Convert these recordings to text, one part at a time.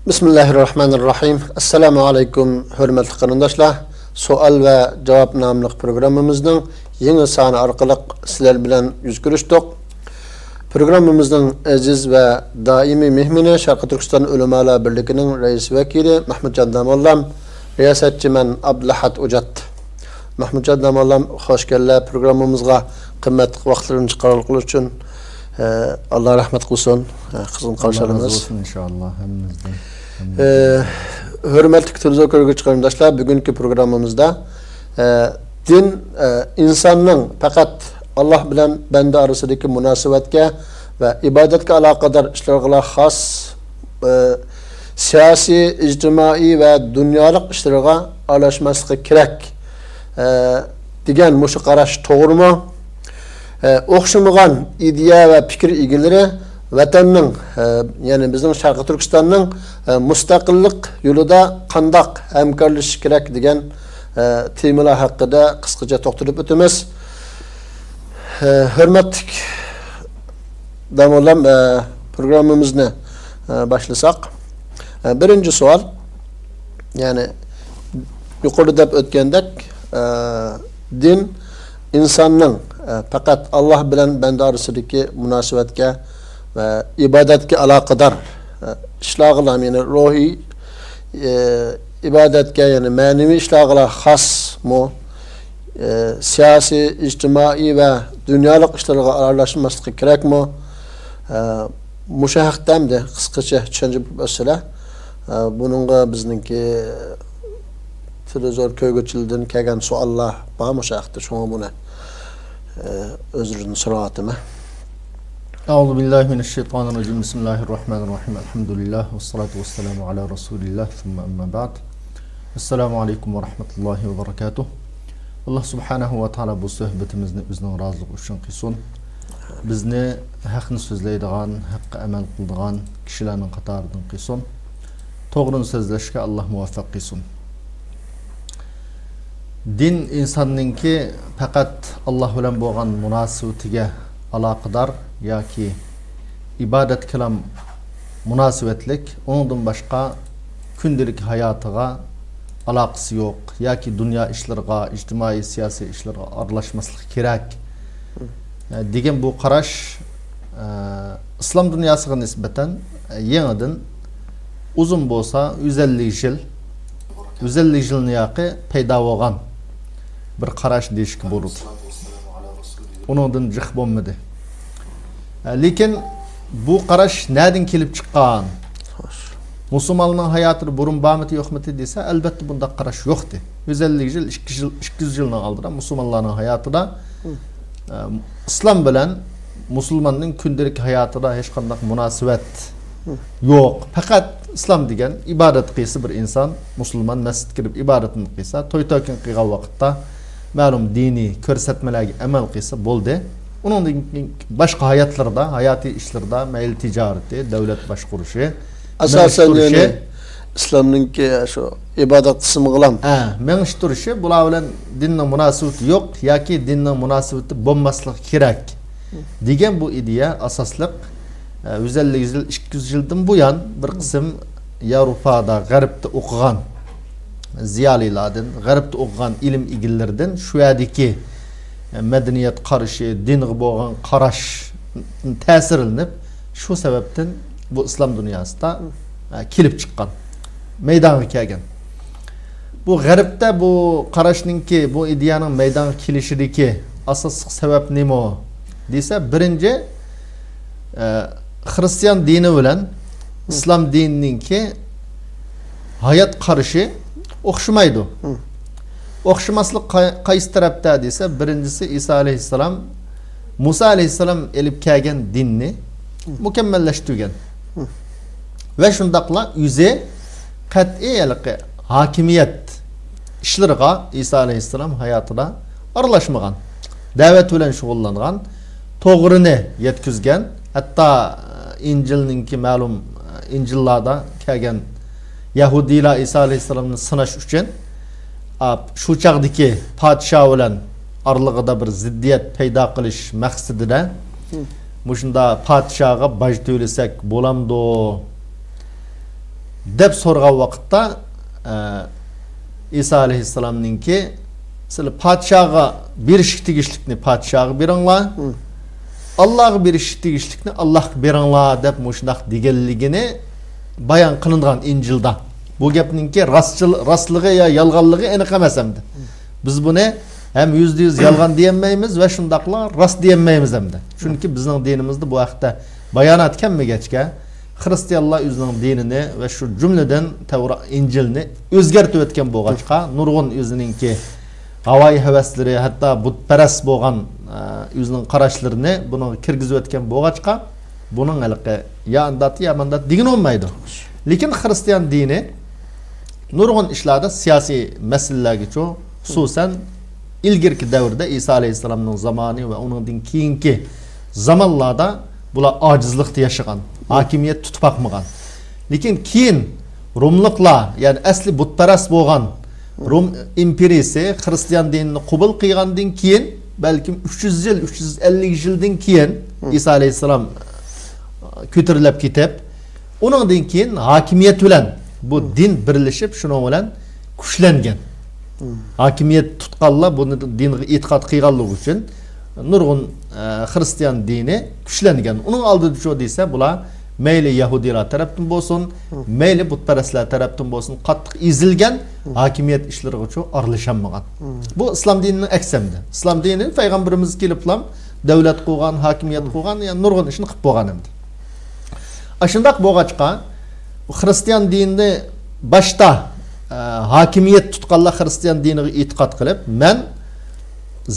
Bismillahirrahmanirrahim. Assalamu alaikum hürmetli qarindoshlar. Sual ve cevap namlı programımızın yeni sani arqali sizler bilen yüz görüşdük. Programımızın aziz ve daimi mehmini Şarkı Türkistan Ulemalar Birliği'nin reis vekili Mahmudcan Damallam, riyasetçi men Abdulahad Ucat. Mahmudcan Damallam, hoş geldin programımızga kıymetli vaktlerini çıkarıldığı için Allah rahmet kılsın. Kızın karşılarımız. Allah razı olsun inşallah hemimizden. Hürmetli televizyon görgüç qarindoshlar, bugünkü programımızda din insanın fakat Allah bilen bende arasındaki münasebetke ve ibadetke alakadar işlerine has siyasi, ictimai ve dünyalık işlerine aralashmaslığı kerek degan muşu qarash to'g'ri mu? O'xshamagan ideya ve fikir egileri vatanning yani bizning Sharqi Turkistonning mustaqillik yo'lida qandaq hamkorlashish kerak degan temalar haqida qisqacha to'xtalib o'tamiz. Hurmatli damolam, programımızı başlasak. Birinci sual, yani yuqorida deb o'tgandek, din insanın fakat Allah bilen bende arasındaki münasebetke ve ibadetke alakadar işlağıla, yani ruhi ibadetke, yani manevi işlağıla has mu, siyasi, ictimai ve dünyalık işlerine aralashmaslığı gerek mu? Muşahakdam de kıskaça düşünce bu mesele. Bununla bizninki televizyon köygüçülüğünden kelgen suallar var muşahakda. Şuna buna özrünü sıratıma. Euzubillahimineşşeytanirracim. Bismillahirrahmanirrahim. Elhamdülillah. Vessalatu vesselamu ala Resulillah. Thumma amma ba'd. Esselamu aleyküm ve rahmetullahi ve berekatuh. Allah subhanahu ve ta'ala bu sohbetimizni bizning razılık üçün qilsin. Bizni haqni so'zlaydigan, haqqa amal qiladigan kishilarning qatoridan qilsin. To'g'rini so'zlashga Allah muvaffaq qilsin. Din insonningki faqat Allah bilan bo'lgan munosabatiga aloqador yoki ibodat kalam munosabatlik, undan boshqa kundalik hayotiga alakası yok. Ya ki dünya işlerine, ictimai siyasi işlerine aralashmaslik kerak degan bu qarash İslam dünyasına nisbeten yeniden uzun bolsa 150 yıl yaqi paydo bo'lgan bir qarash deyishga bo'ladi. Uningdan jiq bo'lmadi. Lekin bu qarash nereden kelib chiqqan? Müslümanların hayatı burun bağımeti yok mu dese elbette bunda qarash yoktu. 150 yıl, 200 yıldan aldıran Müslümanların hayatı da İslam bilen Müslümanın gündelik hayatı da hiç qanday münasebet yok. Fakat İslam degen ibadet qilsa bir insan, Müslüman mescid kirib ibadetini qilsa, to'y to'kin qilgan vaqtda ma'lum diniy ko'rsatmalarga amal qilsa bo'ldi. Uningdan boshqa hayotlarda, hayati ishlarda, mayli tijarati, davlat boshqurishi, asasen yani İslam'ın ki şu ibadet kısmı kılam. Meniştürüşü bular bilen dinle münasebeti yok ya ki dinle münasebeti bulmaslık kerak degan bu ideya asaslık 150 yıl 200 yıldan bu yan bir kısım Avrupa'da, Garip'te okugan ziyalilardan, Garip'te okugan ilim igillerden şu yerdeki medeniyet karışı, dinge boğan qarash təsirlenip şu sebepten bu İslam dünyasında kelip çıkan, meydana kelgen. Bu Garip'te bu qarashninki, bu ideyanın meydana kelishidagi asosiy sebep nima o? Dese birinci Hristiyan dini bilen İslam dinininki hayat qarashi o'xshamaydi. O'xshamaslik qaysi tarafda desa, birincisi İsa aleyhisselam Musa aleyhisselam elib kelgan dinni mükemmellashtirgan. Ve şundaqla yüze qat'iy hakimiyet işleriga İsa aleyhisselam hayatida aralashmagan, davet bilen shug'ullangan, to'g'rini yetkizgan, hatta İncilninki ma'lum İncillarda kelgan Yahudilar İsa aleyhisselamni sinash uchun shu chaqdagi podshoh bilan aralig'ida bir ziddiyat paydo qilish maqsadida Muşunda padişaha baş tölesak bolamdı deb so'rgan vaqtda İsa alayhissalomninki sizlar podshoga berishga tegishlikni podshoga beringlar. Allohga berishga tegishlikni Allohga beringlar deb mushundaq deganligini bayon qilingan Injilda. Bu gapninki rostligi yo yolg'onligi aniq emas hamda. Biz buni hem %100 yolg'on deyolmaymiz va shundaqla rost deyolmaymiz hamda. Chunki bizning dinimizda bu haqda bayonot kelmagachga Hristiyanlar o'zining dinini va shu jumladan Tavrat, Injilni o'zgartib o'tgan bo'lg'achqa, nurg'un o'zininki havoyi havaslari, hatto butparast bo'lgan o'zining qarashlarini buni kirgizib o'tgan bo'lg'achqa, buning haliqi ya andati ya mandat degan olmaydi. Lekin Hristiyan dini nurg'un ishlarda siyosiy masalalarga xususan ilgirki davrda İsa alayhissalomning zamoni va uningdan keyingi zamonlarda bular ojizlikda yashagan, hakimiyet tutib bakmagan. Lekin keyin Rumliklar, ya'ni asli butparast bo'lgan Rum imperiyasi Hristiyan dinini qabul qilgandan keyin balkim 300 yil, 350 yildan keyin İsa alayhissalom ko'tarilib ketib, uningdan keyin hakimiyet bilan bu din birlashib, shuning bilan kuchlangan. Hakimiyet tutqanlar buni dinga e'tiqod qilganligi uchun nurg'un Hristiyan dini kuchlangan. Uning oldida shu desa, bular mayli Yahudilar tarafdan bo'lsin, mayli butparastlar tarafdan bo'lsin, qattiq ezilgan hakimiyet ishlariga uchun aralashanmagan. Bu islom dinining aksamdi. Islom dini payg'ambarimiz kelib ham davlat qurgan, hakimiyet qurgan, ya'ni nurg'un ishni qilib bo'lgan edi. Ashundaq bo'lg'achqa Hristiyan dinini boshda hakimiyet tutqanlar Hristiyan diniga e'tiqod qilib, men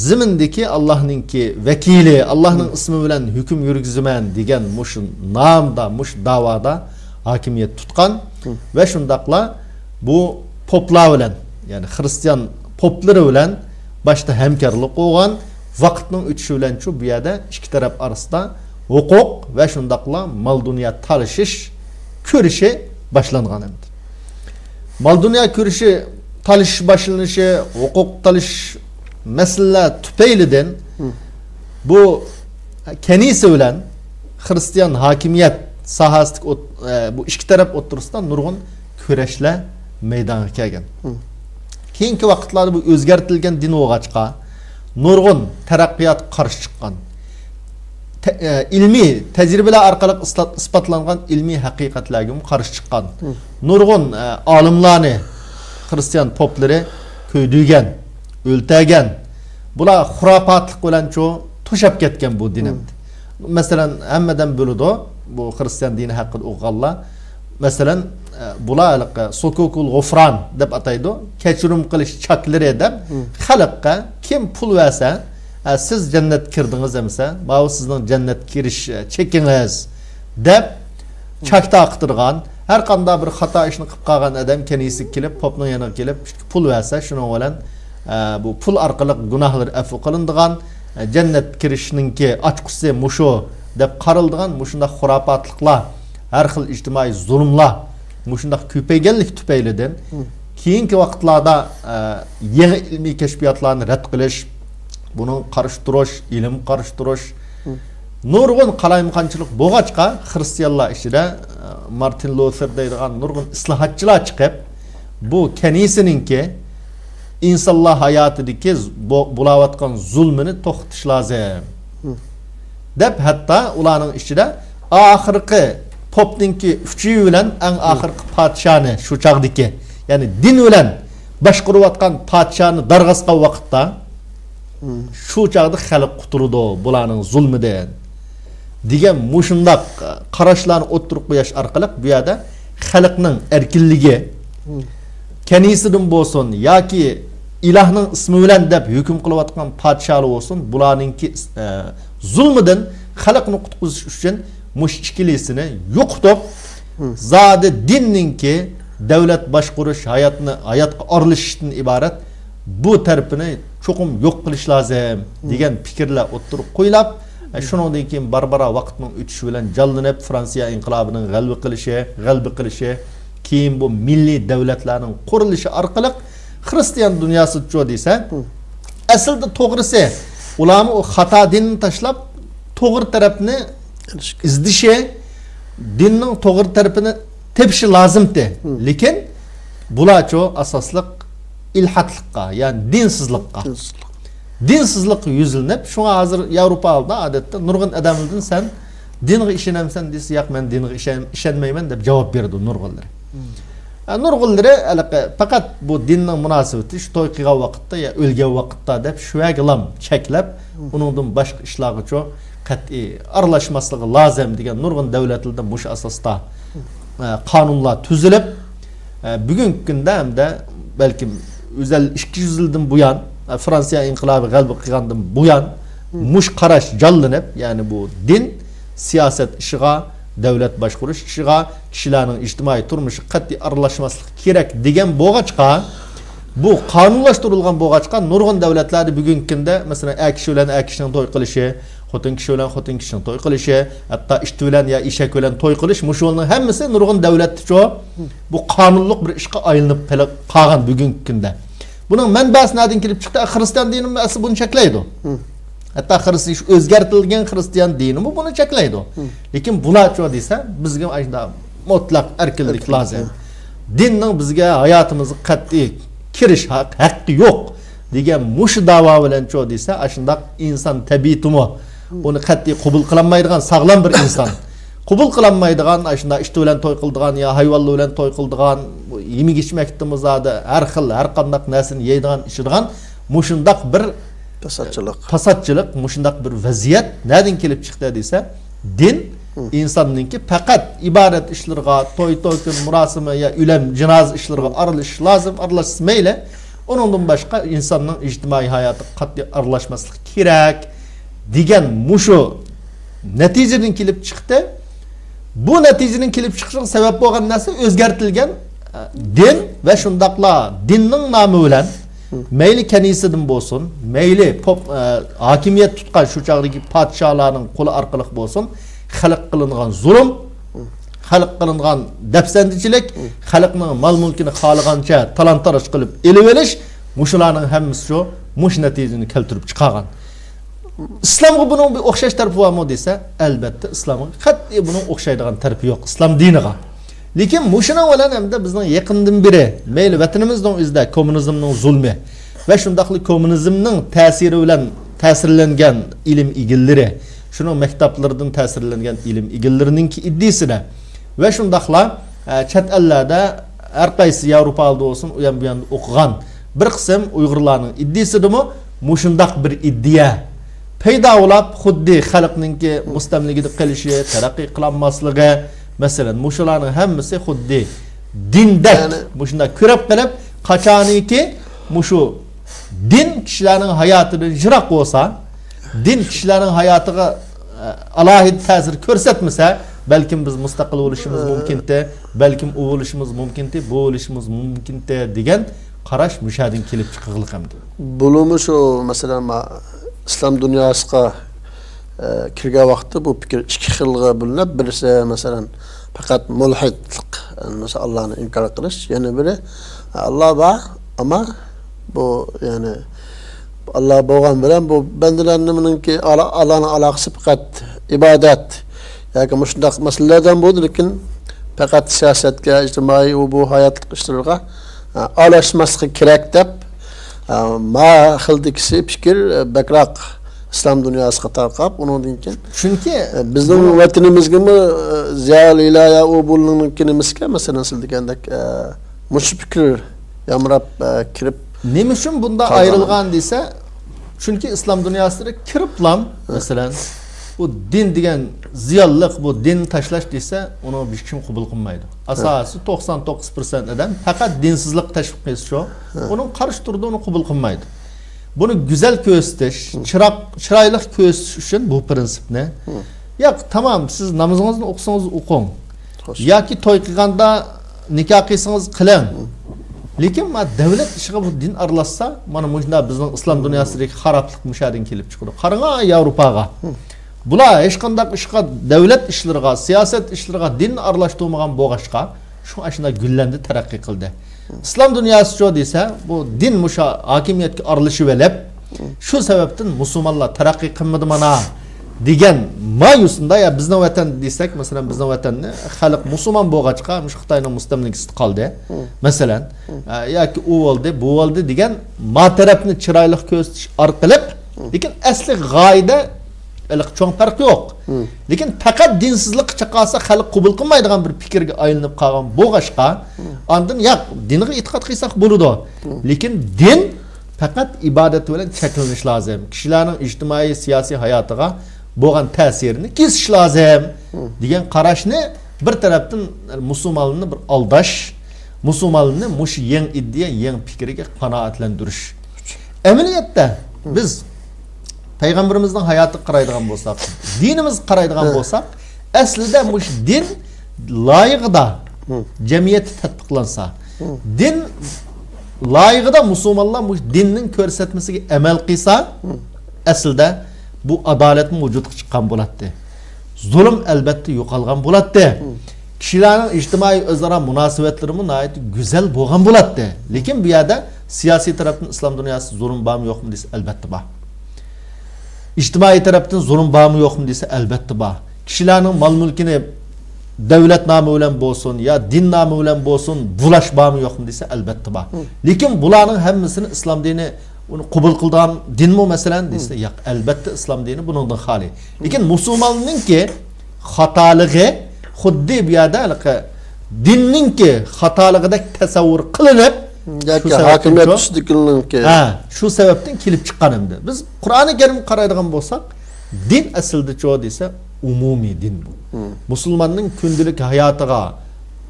zimindeki Allah'ninki vekili, Allah'ның ismi bilen hüküm yürgüzümen degan muş namda, muş davada hakimiyet tutkan ve şundakla bu poplar bilen, yani Hristiyan popları bilen başta hemkarlık olgan, vakitning o'tishi bilan şu bu yerda ikki taraf arasida huquq ve şundakla mal dünya talışış körüşe başlangan endi. Mal dünya körüşü talış başlanışı, huquq talış meseleler tüpeyliden bu kenisi bilen Hristiyan hakimiyet sahastik bu iki taraf oturusdan nurg'un kurashlar meydana kelgan. Keyingi vaqtlarda bu o'zgartirilgan din o'g'achqa nurg'un taraqqiyot qarshi chiqqan. Ilmiy tajribalar orqali isbotlangan ilmiy haqiqatlarga qarshi chiqqan. Nurg'un olimlarni Hristiyan poplari ko'ydigan, o'ltagan. Bular xurofotlik bilan to'shab ketgan bu dinimdi. Masalan, hammadan bo'ladi bu Hristiyan dini haqida o'qiganlar. Masalan, bular sokokul g'ufron deb ataydi. Kechirim qilish chaklari deb xalqqa kim pul versa, siz jannat kirdingiz demsa, bu sizning jannat kirish chekingiz deb chakta aqtirgan, har qanday bir xato ishni qilib qolgan odam kenisi kelib, popning yoniga kelib pul versa, shuning bilan bu pul orqali gunohlar afv qilinadigan, jannat kirishninki ochqisi mushu deb qaraladigan mushunda xurofotliklar, har xil ijtimoiy zulmlar mushunda ko'payganlik tufaylidan keyingi vaqtlarda yangi ilmiy kashfiyotlarni rad qilish, buni qarashtirish, ilm qarashtirish nurg'un qalaymaqonchilik bo'lg'achqa Hristiyanlar ichida Martin Luther deydigan nurg'un islohotchilar chiqib, bu kanisininki insonlar hayotidagi bo'layotgan zulmini to'xtatish lozim deb hatto ularning ichida oxirgi popninki uchi bilan eng oxirgi podshoni shu chaqdiki, ya'ni din bilan boshqarayotgan podshoni darg'asgan vaqtda shu chaqda xalq quturdi bularning zulmidan degan mushundaq qarashlarni o'ttirib qo'yish orqali bu yerda xalqning erkinligi kanisidan bo'lsin yoki ilahning ismi bilan deb hukm qilayotgan podsholar bo'lsin, bularningki zulmidan xalqni qutqizish uchun mush ikkilisini yo'qotib, zodi dinninki davlat boshqarish, hayotga aralashishdan iborat bu tarafini cho'qim yo'q qilish lozim degan fikrlar o'ttirib qo'yilib, shuningdan keyin barbara vaqtning o'tishi bilan jonlanib Fransiya inqilobining g'alba qilishi, keyin bu milliy davlatlarning qurilishi orqali Hristiyan dunyosi cho desa, aslida to'g'risi ularni o xato dinni tashlab to'g'ri tarafni izdishi, dinning to'g'ri tarafini tepişi lazımdı. Lekin bulaço asaslık ilhatlıkka, yani dinsizlikka. Dinsizlik yüzülünüp, şuna hazır Avrupa aldı adette, nurgun adamıldın sen dinge işenemsen dese, yak men dinge işenmeymen dep cevap berdi nurgulları. Nurgulları fakat bu dinning münasebeti şu toy qilgan vaqtda ya o'lgan vaqtda deb shuyagilam cheklab, uningdan boshqa ishlarga cho qat'iy aralashmasligi lozim degan nurgun davlatlarda mush asosda qonunlar tuzilib, bugungi kunda hamda balkim o'zal 200 yildan buyon Fransiya inqilobi g'alaba qilgandan buyon mush qarash jonlanib, ya'ni bu din siyaset ishiga, davlat boshqarish ishiga, kishilarning ijtimoiy turmushi qat'iy aralashmaslik kerak degan bo'g'achqa, bu qonunlashtirilgan bo'g'achqa nurg'un davlatlarda bugungi kunda masalan kishi bilan kishining to'y qilishi, xotin kishi bilan xotin kishining to'y qilishi, hatto ishchi bilan ya eshak bilan to'y qilish, mushuning hammasi nurg'un davlatda bu qonunliq bir ishga aylanib qolgan bugungi kunda. Buning manbasi nereden kelib chiqdi? Xristian dini asli buni cheklaydi. Hatta Hristiyan o'zgartirilgan Hristiyan dini buni cheklaydi. Lekin bularcha desa, bizga ayda mutlaq erkinlik lozim. Dinning bizga hayotimizga qat'iy kirish haqqi yo'q degan mush da'vo bilan cho desa, ashundaq inson tabiatimi uni qat'iy qabul qilinmaydigan sog'lom bir inson. Qabul qilinmaydigan ashunda ishti bilan to'y qildigan yo hayvonlar bilan to'y qildigan, yemek ichmakda muzada har xil har qanday narsani yeydigan, ishirgan mushundaq bir fasatçılık, mushundaq bir vaziyat nereden kelib chiqdi desa, din insonninki faqat ibodat ishlarga, to'y kun murosimi ya o'lim jinoz ishlarga aralashish lozim, aralashmayli. Uningdan boshqa insonning ijtimoiy hayoti qat'iy aralashmaslik kerak degan mushu natijadan kelib chiqdi. Bu natijadan kelib chiqishning sabab bo'lgan narsa o'zgartirilgan din ve shundaqla dinning nomi bilan meyli kanisadan bo'lsin, meyli hakimiyet tutgan şu çağdaki padişahlarning qo'li orqali bo'lsin, xalq qilingan zulm, xalq qilingan dafsandichilik, xalqning mol mulkini xohlagancha talon-taroj qilib elib olish, mushularning hammasi shu mush natijani keltirib chiqargan. İslamga bunun bir o'xshash tarafı bormi desa, albatta İslamga qat'iy bunun o'xshaydigan tarafi yo'q, İslam diniga. Lekin mushuna bilan hamda bizning yaqindan biri, meyli vatanimizning o'zida kommunizmning zulmi ve shundaqli kommunizmning ta'siri bilan ta'sirlangan ilm egillari, shuning maktablardan ta'sirlangan ilm egillarininki iddiasida ve shundaqla chet ellarda har qaysi Yevropada olsun, u ham bu yerda o'qigan bir qism Uyg'urlarning iddiasidimi mushundaq bir iddia paydo bo'lib, xuddi xalqninki mustamligida qilishi, taraqqiy qilinmasligi, masalan, mushularning hammasi xuddi dindak, mushunda ko'rib qilib, qachoniki mushu din kishilarning hayotidan yiroq bo'lsa, din kishilarning hayotiga alohida ta'sir ko'rsatmasa, balkim biz mustaqil bo'lishimiz mumkinti, balkim u bo'lishimiz mumkinti, bu bo'lishimiz mumkinti degan qarash mushadin kelib chiqig'liq hamdi. Bulumi shu masalan İslam dünyasına kirgan vaqtda bu fikir ikki xilga bo'linib, birisi masalan faqat mulhidlik, mesela Allah'ını inkar qilish, yana biri Allah var ama bu yani Allah bo'lgan bilan bu bandalarninki Allah'ın aloqasi faqat ibodat yoki shundaq masalalardan bo'ldi, lekin faqat siyosatga, ijtimoiy bu hayotlik ishlarga aralashmaslik kerak deb ma xildikisi fikir bakroq İslam dünyasına tarqab, onundan keyin chunki bizning vatanimizga ziyolilar ya u buluningkini miska masalan siz degandek mush fikr yamrab kirib nima uchun bunda ayrılgan desa, chunki İslam dünyasida kiriblam masalan bu din degan ziyonliq, bu din tashlash desa, uni hech kim qabul qilmaydi. Asosi 99% adam faqat dinsizlik tashviq qilish shu, uning qarshi turdi, uni qabul qilmaydi. Bunu güzel gösteriş, çıraylık gösteriş için bu prensip ne? Ya tamam, siz namazınızı okusanız okun. Ya ki toy qilganda nikah qilsanız qiling. Lekin devlet işine bu din aralashsa, mana mujda bizning İslam dunyosidagi xaroblik mushadin kelib chiqdi. Qarang Yevropaga. Bular hech qanday ishga, davlat ishlariga, siyosat ishlariga din aralashtirmagan bo'g'ashqa, shu ashuna gullandi, taraqqiy qildi. İslam dünyası şu dese, bu din muşa hakimiyetki arılışı velep, şu sebepten Müslümanlar terakki kılmadı mana degan mayusunda ya bizning vatan desak, masalan bizning vatanni xalq musulmon bo'lg'achqa mush Xitoyning mustamlikasida qoldi. Masalan, yoki u bo'ldi, bu bo'ldi degan matarafni chiroyli ko'rsatish orqali, lekin asli g'oyada cho'ng farq yo'q. Lekin faqat dinsizlik chaqasa xalq qabul qilmaydigan bir fikrga aylanib qolgan bo'lg'achqa, ondan yo'q, dinga e'tiqod qilsak bo'ladi. Lekin din faqat ibodat bilan cheklanish lozim. Kishilarning ijtimoiy, siyosiy hayotiga bo'lgan ta'sirini kesish lozim degan qarashni bir tarafdan musulmonlarni bir aldash, musulmonlarni mush yeng iddia, yeng fikriga qanoatlantirish. Amaliyotda biz payg'ambarimizning hayotiga qaraydigan bo'lsak, dinimiz qaraydigan bo'lsak, aslida mush din loyiqida jamiyatda tatbiqlansa, din loyiqida musulmonlar mush dinning ko'rsatmasiga amal qilsa, aslida bu adolatni vujudga chiqqan bo'ladi. Zulm albatta yo'qolgan bo'ladi. Kishilarning ijtimoiy o'zaro munosabatlari nihoyat go'zal bo'lgan bo'ladi. Lekin bu yerda siyosiy tarafdan islom dunyosi zulm bormi yo'qmi desa albatta bor. İctimai tarafdan zulm bormi yo'qmi desa albatta bor. Kishilarning mol-mulkini davlat nomi bilan bo'lsin, ya din nomi bilan bo'lsin, bulash bormi yo'qmi desa albatta bor. Lekin bularning hammasini islom dini uni qabul qilgan dinmi masalan desa, yo'q, albatta islom dini buningdan xoli. Lekin musulmonninki xatoligi xuddi bu yerda dinninki xatoligidek tasavvur qilinib, yoki hokimiyat ustikilinki. Shu sababdan kelib chiqqanimda. Biz Qur'oni Karim qaraydigan bo'lsak, din aslida cho desa umumiy din bu. Musulmonning kundalik hayotiga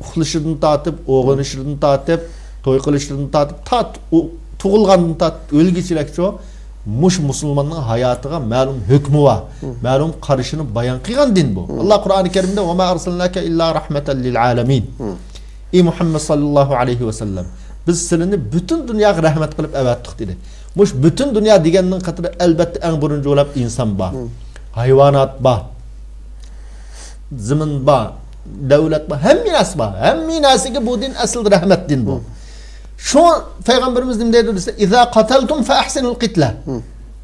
uxlashidan tortib, o'g'onishidan tortib, to'y qilishidan tortib, tug'ilgandan tortib o'lgichilikcha mush musulmonning hayotiga ma'lum hukmi va ma'lum qarashini bayon qilgan din bu. Alloh Qur'oni Karimda va ma arsalnaka illa rahmatan lil alamin. Ey Muhammad sallallohu alayhi va sallam, biz sizlarni butun dunyoga rahmat qilib avatdik dedi. Mush butun dunyo deganning qatida albatta eng birinchi bo'lib inson bor. Hayvonot bor. Zimin bor. Davlat bor. Hamminasi bor. Hamminasiga bu din asl rahmat din bu. Şu Peygamberimiz ne dedi dese, "İza qataltum fa ahsinul qitla."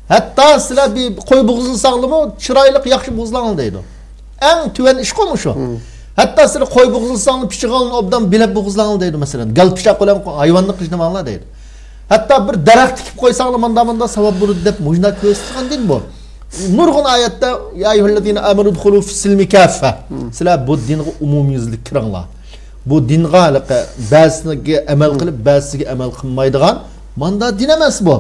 Hatta sizlar bir qo'y bo'g'izilsanlarmi, chiroyli yaxshi bo'g'izlangan deydi. Eng tuvan ish qo'ymuş o. Hatta sizlar qo'y bo'g'izilsanlar, pichig'alni obdan bilab bo'g'izlangan deydi masalan. Gal pichaq bilan hayvonni qishnamanglar deydi. Hatta bir daraxt tikib qo'ysanglar, manda savab bo'ladi deb mujna ko'rsatgan din bu. Nurg'un oyatda ya ayyuhallazina amanu dukhulu fis-silmi kaffa. Sizlar bu dinga umumiylik kiringlar. Bu dinga ba'zisiga amal qilib, ba'zisiga amal qilmaydigan manda din emas bu.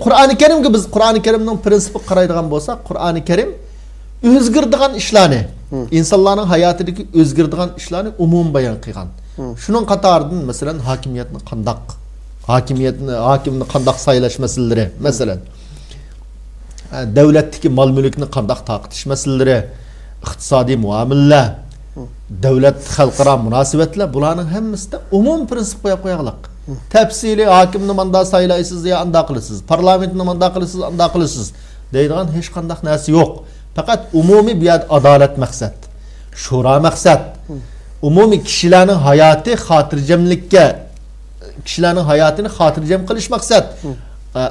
Qur'oni Karimga biz Qur'oni Karimning prinsipi qaraydigan bo'lsak, Qur'oni Karim o'zgaradigan ishlarni, insonlarning hayotidagi o'zgaradigan ishlarni umum bayon qilgan. Shuning qatoridan masalan hokimiyatni qandoq saylash masalalari, masalan davlatdagi mol-mulkni qandoq taqitish masalalari, iqtisodiy muomalalar, davlat xalqaro munosabatlar, bularning hammasida umum prinsip qo'yib qo'yganlik. Tafsili hokimni manda saylaysiz ya anda qilasiz, parlamentni manda qilasiz, anda qilasiz deydigan hech qanday narsa yo'q. Faqat umumiy bu yerda adolat maqsad, shura maqsad. Umumiy kishilarning hayoti xotirjamlikka, kishilarning hayotini xotirjam qilish maqsad.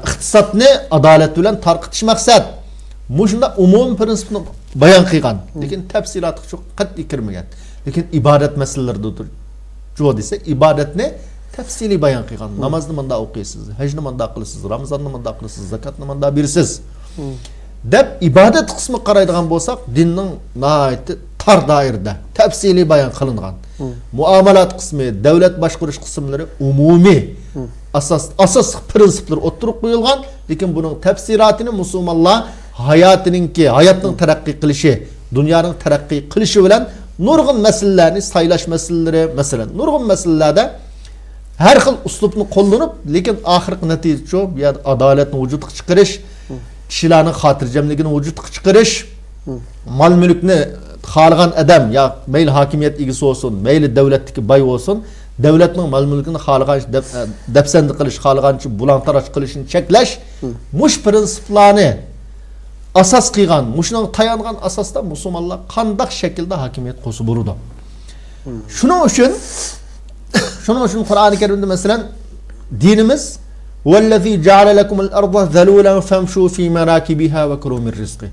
Iqtisodni adolat bilan tarqitish maqsad. Mushunda umum prinsipni bayon qilgan. Lekin tafsilotga çok qat'iy kirmagan. Lekin ibodat masalalarida jo desa, ibodatni tafsili bayon qilgan. Namozni manda o'qiysiz, hajni manda qilasiz, Ramazonni manda qilasiz, zakatni manda berasiz. Deb ibodat qismi qaraydigan bo'lsak, dinning nihoyat tar doirada tafsili bayon qilingan. Muomalat qismi, davlat boshqarish qismlari umumiy asas prinsiplar o'tirib qo'yilgan, lekin buning tafsilotini musulmonlar hayotning taraqqiy qilishi, dunyoning taraqqiy qilishi bilan nurg'un masalalarni saylash masalalari, masalan, nurg'un masalalarda har xil uslubni qo'llanib, lekin oxirgi natija shu, bu yerda adolatni vujudga chiqarish, kishilarning xotirjamligini vujudga chiqarish, mol-mulkni xohlagan odam, ya mayli hokimiyat egasi bo'lsin, mayli davlatdagi boy bo'lsin, davlatning mol-mulkini xohlagan dafsandi qilish, xohlagancha bulantaraj qilishini cheklash, mush prinsiplarni asas qilgan, mushning tayangan asosda musulmonlar qanday shaklda hokimiyat qo'ysa bo'ladi. Shuning uchun Qur'oni Karimda masalan dinimiz vallazi ja'ala lakumul arda zalulan famshu fi manakibiha wa kulu min rizqi.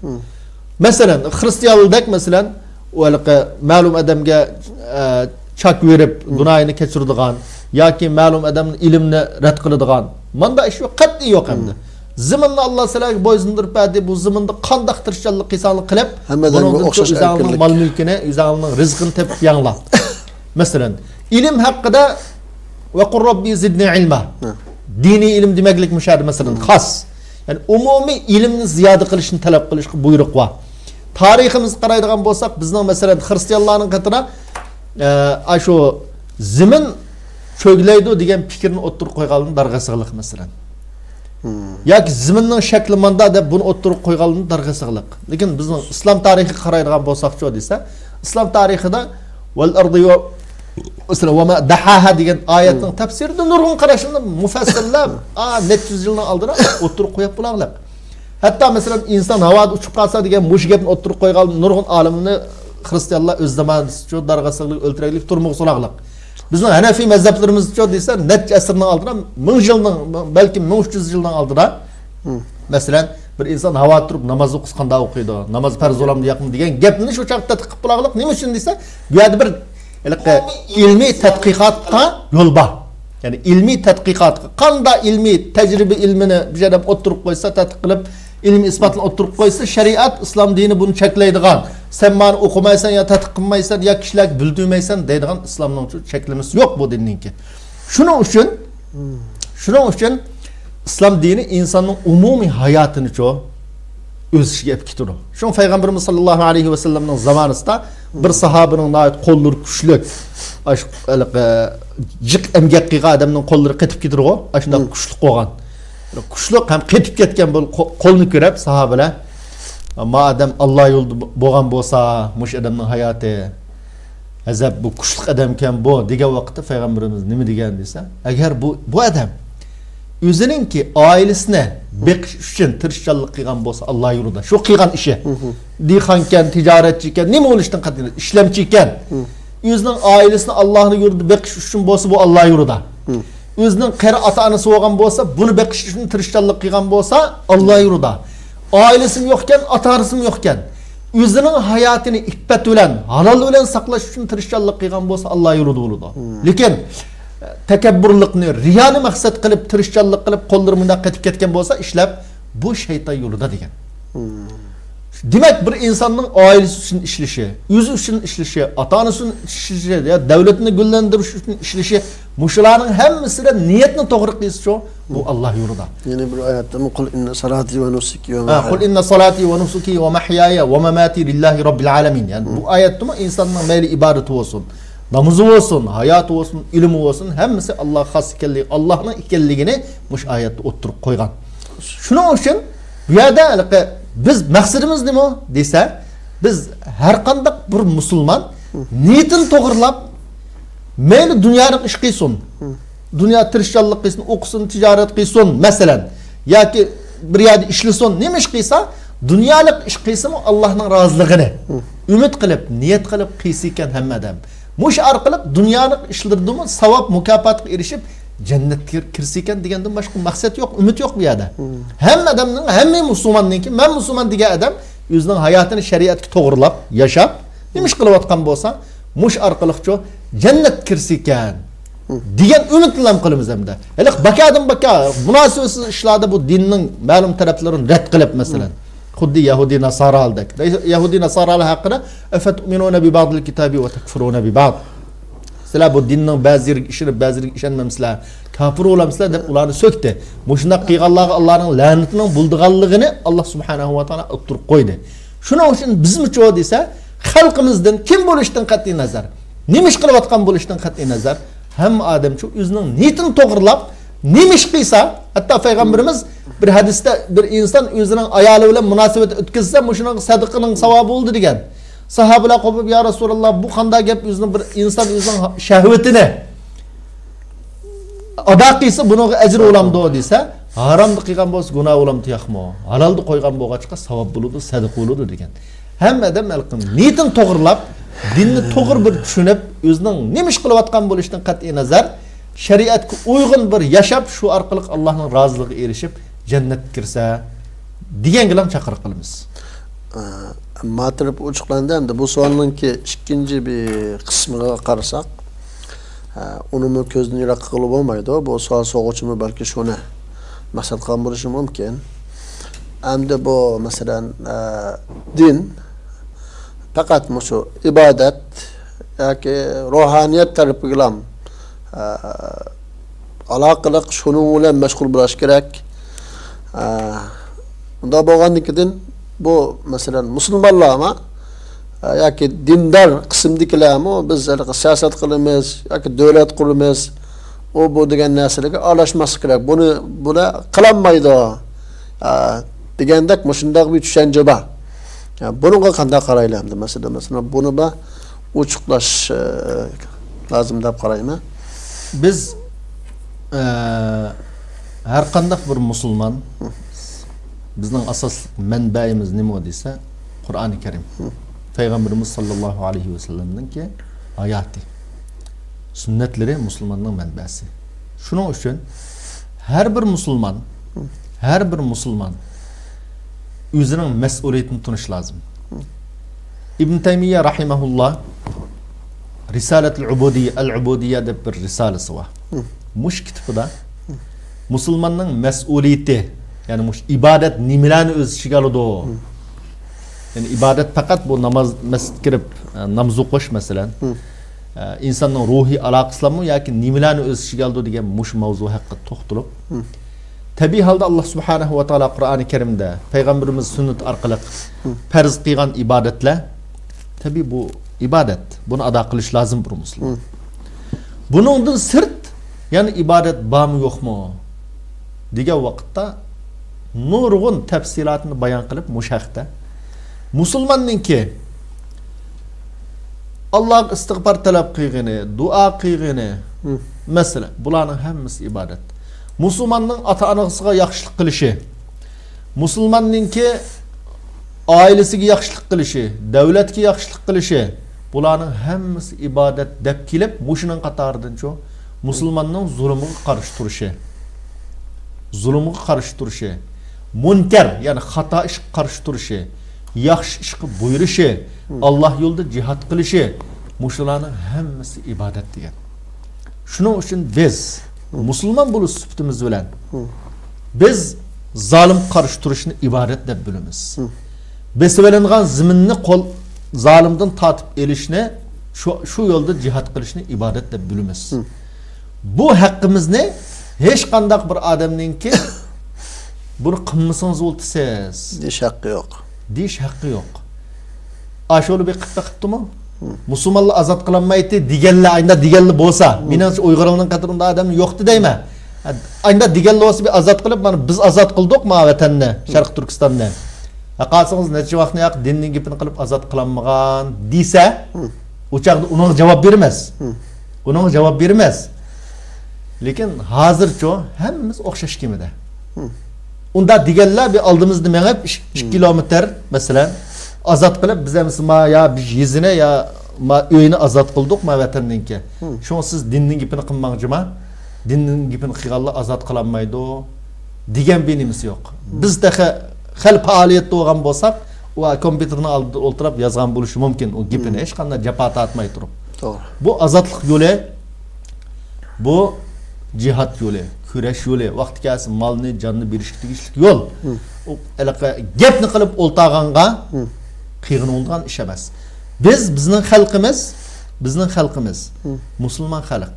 Masalan, Hristiyanlık masalan, o'liqi ma'lum odamga chak verib, gunohini kechiradigan yoki ma'lum odamning ilmini rad qiladigan. Manda ish yo'q, qat'iy yo'q hamda. Ziminni Alloh sizlarga bo'ysundirib berdi, bu ziminda qanday tirishchilik qilsanlik qilib, hammadan o'xshash o'zingning mol mulkini, o'zingning rizqini tepib yanglab. Masalan, ilm haqida va qur robbi zidni ilma. Diniy ilm demaklik mushadi masalan xos. Yani umumiy ilmni ziyoda qilishni talab qilishga buyruq bor. Tariximizni qaraydigan bo'lsak, bizning masalan xristianlarning qatına shu zimin cho'glaydi degan fikrni o'ttirib qo'yganligini darg'asig'liq masalan. Yoki ziminning shakli manda deb buni o'ttirib qo'yganligini darg'asig'liq. Lekin bizning islom tarixiga qaraydigan bo'lsak-chi desa, islom tarixida val ardi va ma dahaha degan oyatning tafsirida nurg'un qarashini mufassallab net 100 yildan oldin o'ttirib qo'yib bo'lganlar. Hatto masalan inson havoda uchib qolsa degan mush gapni o'ttirib qo'ygan nurg'un olimni xristianlar o'z zamonida darg'asig'lik, o'ltiraklik turmoq so'laqliq. Bizning Hanafi mazhablarimizcha desa necha asrning oldin 1000 yildan balki 1300 yildan oldin masalan bir inson havoda turib namoz o'qisqanda o'qiydi. Namoz farz bo'lamdi yo'qmi degan gapni shu chaqda tadqiq qilganlik nima uchun desa, bu yerda bir ilmiy tadqiqotga yo'l bor. Yani ilmiy tadqiqotga qanday ilmiy tajriba ilmini bir yerda o'tirib qo'ysa, tadqiq qilib ilmiy isbotni o'tirib qo'ysa, shariat islom dini buni cheklaydigan. Sen meni o'qimaysan yo tadqiq qilmaysan yo kishilarga bildirmaysan deydigan islomning cheklamasi yo'q bu dinninki. Shuning uchun islom dini insonning umumiy hayotini o'z ishiga olib ketadi. Shu payg'ambarimiz sollallohu alayhi va sallamning zamonida bir sahobaning qo'llari kuchli, jiq emgak qilgan odamning qo'llari qetib ketadi-ku, shunday kuchli qo'ygan. Kuchli ham qetib ketgan bu qo'lni ko'rib sahobalar, "Madam Alloh yo'lida bo'lgan bo'lsa, mush odamning hayoti azab bu kuchli odam ekan bu" degan vaqtda payg'ambarimiz nima degan desa, agar bu odam o'ziningki oilasini beqish uchun tirishchilik qilgan bo'lsa Alloh yo'lida, shu qilgan ishi, dehqonkan, tijoratchi ekan, nima bo'lishdan qat'iy ishlamchi ekan, o'zining oilasini Allohning yo'lida beqish uchun bo'lsa bu Alloh yo'lida. O'zining qari ota-onasi bo'lgan bo'lsa, buni beqish uchun tirishchilik qilgan bo'lsa Alloh yo'lida. Oilasimi yo'q ekan, ota-onasimi yo'q ekan, o'zining hayotini iffat bilan, halol bilan saqlash uchun tirishchilik qilgan bo'lsa Alloh yo'lida bo'ladi. Lekin takabburlikni, riyoni maqsad qilib, tirishchilik qilib, qo'llari bunday qetib ketgan bo'lsa, ishlab bu shayton yo'lida degan. Demak, bir insonning oilasi uchun ishlashi, o'zi uchun ishlashi, ota-onasi uchun ishlashi, ya davlatni gullantirish uchun ishlashi, mushularning hammasida niyatni to'g'ri qilish bu Alloh yo'lida. Ya'ni bir oyatda qul inna salati va nusuki va qul inna salati va nusuki va mahyaya va mamati lillahi robbil alamin. Yani bu oyatda insonning mayli ibodati bo'lsin, namozi bo'lsin, hayoti bo'lsin, ilmi bo'lsin, hammasi Alloh xos ekanligi, Allohning ekanligini mush oyatda o'ttirib qo'ygan. Shuning uchun bu yerda biz maqsadimiz nima desa, biz har qanday bir musulmon niyatini to'g'rilab, mayli dunyolik ish qilsin, dunyo tirishchilik qilsin, o'qisin, tijorat qilsin, masalan, yoki bir yerda ishlasin, nima ish qilsa, dunyolik ish qilsin, Allohning roziligini umid qilib, niyat qilib qilsa ekan hamma odam. Mush orqali dunyolik ishlardimi savob mukofotga erishib jannatga kirsa ekan degandan boshqa maqsad yo'q, umid yo'q bu yerda. Hamma odamning, hamma musulmonninki, men musulmon degan odam o'zining hayotini shariatga to'g'rilab, yashab, nima ish qilayotgan bo'lsa, mush orqali jannat kirsa ekan degan umid bilan qilamiz hamda. Hali bakadan baka munosibatsiz ishlarda bu dinning ma'lum taraflarini rad qilib masalan, xuddi Yahudi Nasaraldak. Yahudi Nasaralar haqida afatu'minuna bi ba'dil kitabi va takfuruna bi ba'd. Sizlar bu dinning ba'ziga ishonib, ba'ziga ishonmamsizlar, kafir bo'lamsizlar deb ularni so'kdi. Mushunda qilganlarga Allohning la'natining bo'ldiganligini Alloh subhanahu va taolo o'ttirib qo'ydi. Shuning uchun bizmi-chi desa, xalqimizdan kim bo'lishdan qat'iy nazar, nima ish qilayotgan bo'lishdan qat'iy nazar, hamma odamchi o'zining niyatini to'g'rilab, nima ish qilsa, hatto payg'ambarimiz bir hadisda bir inson o'zining ayoli bilan munosabat o'tkazsa, mushuning sadaqaning savobi bo'ldi degan. Sahabalar qo'yib, "Ya Rasululloh, bu qanday gap? O'zining bir inson o'zining shahvatini ado qilsa, bunga ajr bo'lamdi" desa, haromni qilgan bo'lsa gunoh bo'lamdi yo'qmi? Halolni qo'ygan bo'lg'achqa savob bo'ladi, sadaqa bo'ladi degan. Hamma odam niyatini to'g'rilab, dinni to'g'ri bir tushunib, o'zining nima ish qilayotgan bo'lishdan qat'iy nazar, shariatga uyg'un bir yashab, shu orqali Allohning roziligiga erishib jannatga kirsa degan bilan chaqiriq qilamiz. Matirib uçuklandı hem de bu sualınki ikinci bir kısmına qarsak, onu közünü yirak kılıp olmaydı. Bu sual soğuçumu belki şunu maksat qilmoqchi mumkin. Hem de bu mesela din fakat şu ibadet yoki ruhaniyat tarafıyla alaqalıq şunun bilan meşgul bo'lish kerak. Unda bo'lganligidan bu mesela musulmonlar ama yoki dindar qismdagilarmi biz siyosat qilamiz yoki davlat quramiz o bu degan narsalarga aralashmas kerak. Buni qilolmaydi degandek shunday bir tushuncha bor. Bunga qanday qaraylamdi mesela buni ba ochiqlash lazım deb qarayman. Biz her qanday bir musulmon bizning asosli manbaimiz nima desa Qur'oni Karim. Peygamberimiz sallallahu aleyhi ve sellem'ninki hayatı. Sünnetleri musulmonning manbasi. Shuning uchun her bir musulmon o'zining mas'uliyatini tunish lazım. İbn Taymiye rahimahullah Risalatul Ubudiyya deb bir risalasi var. Mush kitobida musulmonning mas'uliyati, yani mush ibadet nimalarni o'z ichiga oladi. Yani ibadet fakat bu namaz masjid kirib namoz o'qish masalan. İnsanning ruhiy aloqasilarmi yoki nimalarni o'z ichiga oladi degan mush mavzu haqida to'xtalib. Tabii halda Allah Subhanahu ve Taala Qur'oni Karimda Peygamberimiz sünnet orqali farz qilgan ibadetler tabii bu ibadet. Bunu ada qilish lazım bir musulmon. Buningdan sirt yani ibadet bormi yo'qmi degan vaqtda nurg'un tafsilotini bayon qilib mushahda musulmonninki Alloh istig'for talab qilgani, duo qilgani mesela bularning hammasi ibadet. Musulmonning ota-onasiga yaxshilik qilishi, musulmonninki ailesiga yaxshilik qilishi, davlatga yaxshilik qilishi, bularning hammasi ibadet deb kelib, mushuning qatoridan shu musulmonning zulmiga qarshi turishi, munkar, ya'ni xato ish qarshi turishi, yaxshi ish qilib buyurishi, Alloh yo'lida jihad qilishi, mushularning hammasi ibadet degan. Shuning uchun biz musulmon bo'lish sifatimiz bilan biz zolim qarshi turishni ibadet deb bilamiz. Besivelengan ziminni qol zalimdan tatip elishni şu yolda cihat qilishni ibadet deb bilamiz. Bu haqqimizni hech qanday bir odamninki bunu qilmasangiz o'ltisiz deyish haqqi yo'q. Deyish haqqi yo'q. Asholu bir qilibdimi? Musulmonlar azod qilinmaydi deganlar ayda deganlar bo'lsa, menimcha Uyg'urlarning qatorida odam yo'qdi deyman. Ayda deganlar bo'lsa bir azod qilib, mana biz azod qildikmi vatanni, Sharq Turkistonni. Qalsangiz necha vaqtni yoq dinning gapini qilib azod qilinmagan desa, o'chaqda uning javob bermas. Uning javob bermas. Lekin hozircha hammamiz o'xshash kemida. Unda deganlar bir oldimizda mengib 2 kilometr masalan azod qilib biz ham ya biz yezini ya uyini azod qildik ma vatanninki. Shu siz dinning gapini qilmoqchimi? Dinning gapini qilganlar azod qilinmaydi degan benimiz yo'q. Bizda xil faoliyatda bo'lgan bo'lsak, u kompyuterni oldida o'tirib yozgan bo'lishi mumkin. U gapini hech qanday jafo tortmay turib. To'g'ri. Bu azodlik yo'li, bu jihad yo'li, kurash yo'li, vaqt kelsa molni, jonni berishga tegishli yo'l. U gapni qilib o'ltag'anga qiyg'inolgan ish emas. Bizning xalqimiz musulmon xalq.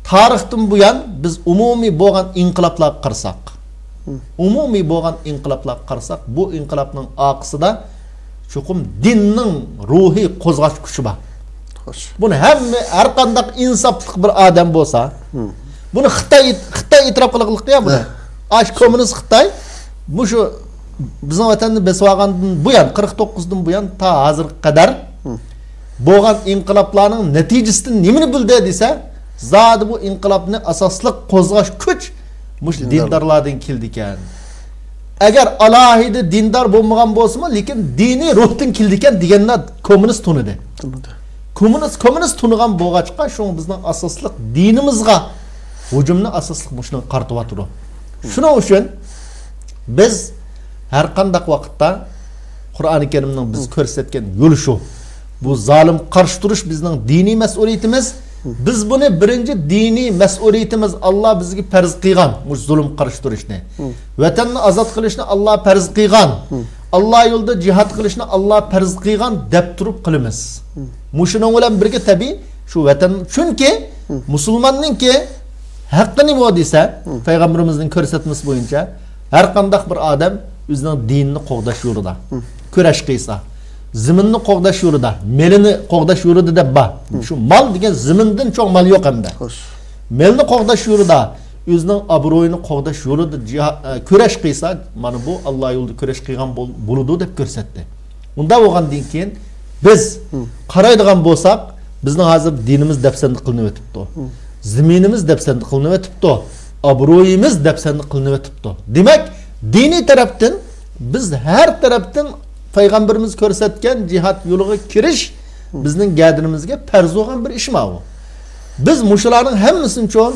Tarixdan buyon biz umumiy bo'lgan inqiloblarga qarsak, bu inqilobning oqisida chuqum dinning ruhiy qo'zg'ash kuchi bor. Buni har qanday insofli bir odam bo'lsa, buni Xitoy e'tirof qilganlik ya buni. Kommunist Xitoy bu shu bizning vatanni besvagandan buyon 49dan buyon ta hozirga qadar bo'lgan inqiloblarning natijasidan nimani bildi desa, zodi bu inqilobni asosli qo'zg'ash kuch mush dindarlardan keldi ekan. Agar alohida dindar bo'lmagan bo'lsa-mu, lekin diniy ruhdan keldi ekan deganlar kommunist tunidi. Kommunist tunigan bo'lg'achqa shu bizning asosli dinimizga hujumni asosli mushni qartyapti. Shuning uchun biz har qanday vaqtda Qur'oni Karimning biz ko'rsatgan yo'li shu. Bu zalim qarshi turish bizning diniy mas'uliyatimiz. Biz buni birinchi diniy mas'uliyatimiz Allah bizga farz qilgan, bu zulm qarshi turishni. Vatanni ozod qilishni Allah farz qilgan. Allah yo'lda jihad qilishni Allah farz qilgan deb turib qilamiz. Mushuning bilan birga tabii şu vatan chunki musulmonninki haqqi nima desa, payg'ambarimizning ko'rsatmasi bo'yicha har qanday bir odam o'zining dinini qo'g'dash yo'lida kurash qilsa, ziminni qo'g'dash yo'lida, melini qo'g'dash yo'lida deb bor. Shu mol degan zimindan cho'ng mol yo'q hamda. Melni qo'g'dash yo'lida, o'zining obro'yini qo'g'dash yo'lida kurash qilsa, mana bu Alloh yo'lida kurash qilgan bo'ladi deb ko'rsatdi. Unda bo'lgandan keyin biz qaraydigan bo'lsak, bizning hozir dinimiz dafsanda qilinib o'tibdi. Ziminimiz dafsanda qilinib o'tibdi. Obro'yimiz dafsanda qilinib o'tibdi. Demak, diniy tarafdan biz har tarafdan payg'ambarimiz ko'rsatgan jihad yo'liga kirish bizning gadinimizga farz bo'lgan bir ish bu. Biz mushularning hammasini uchun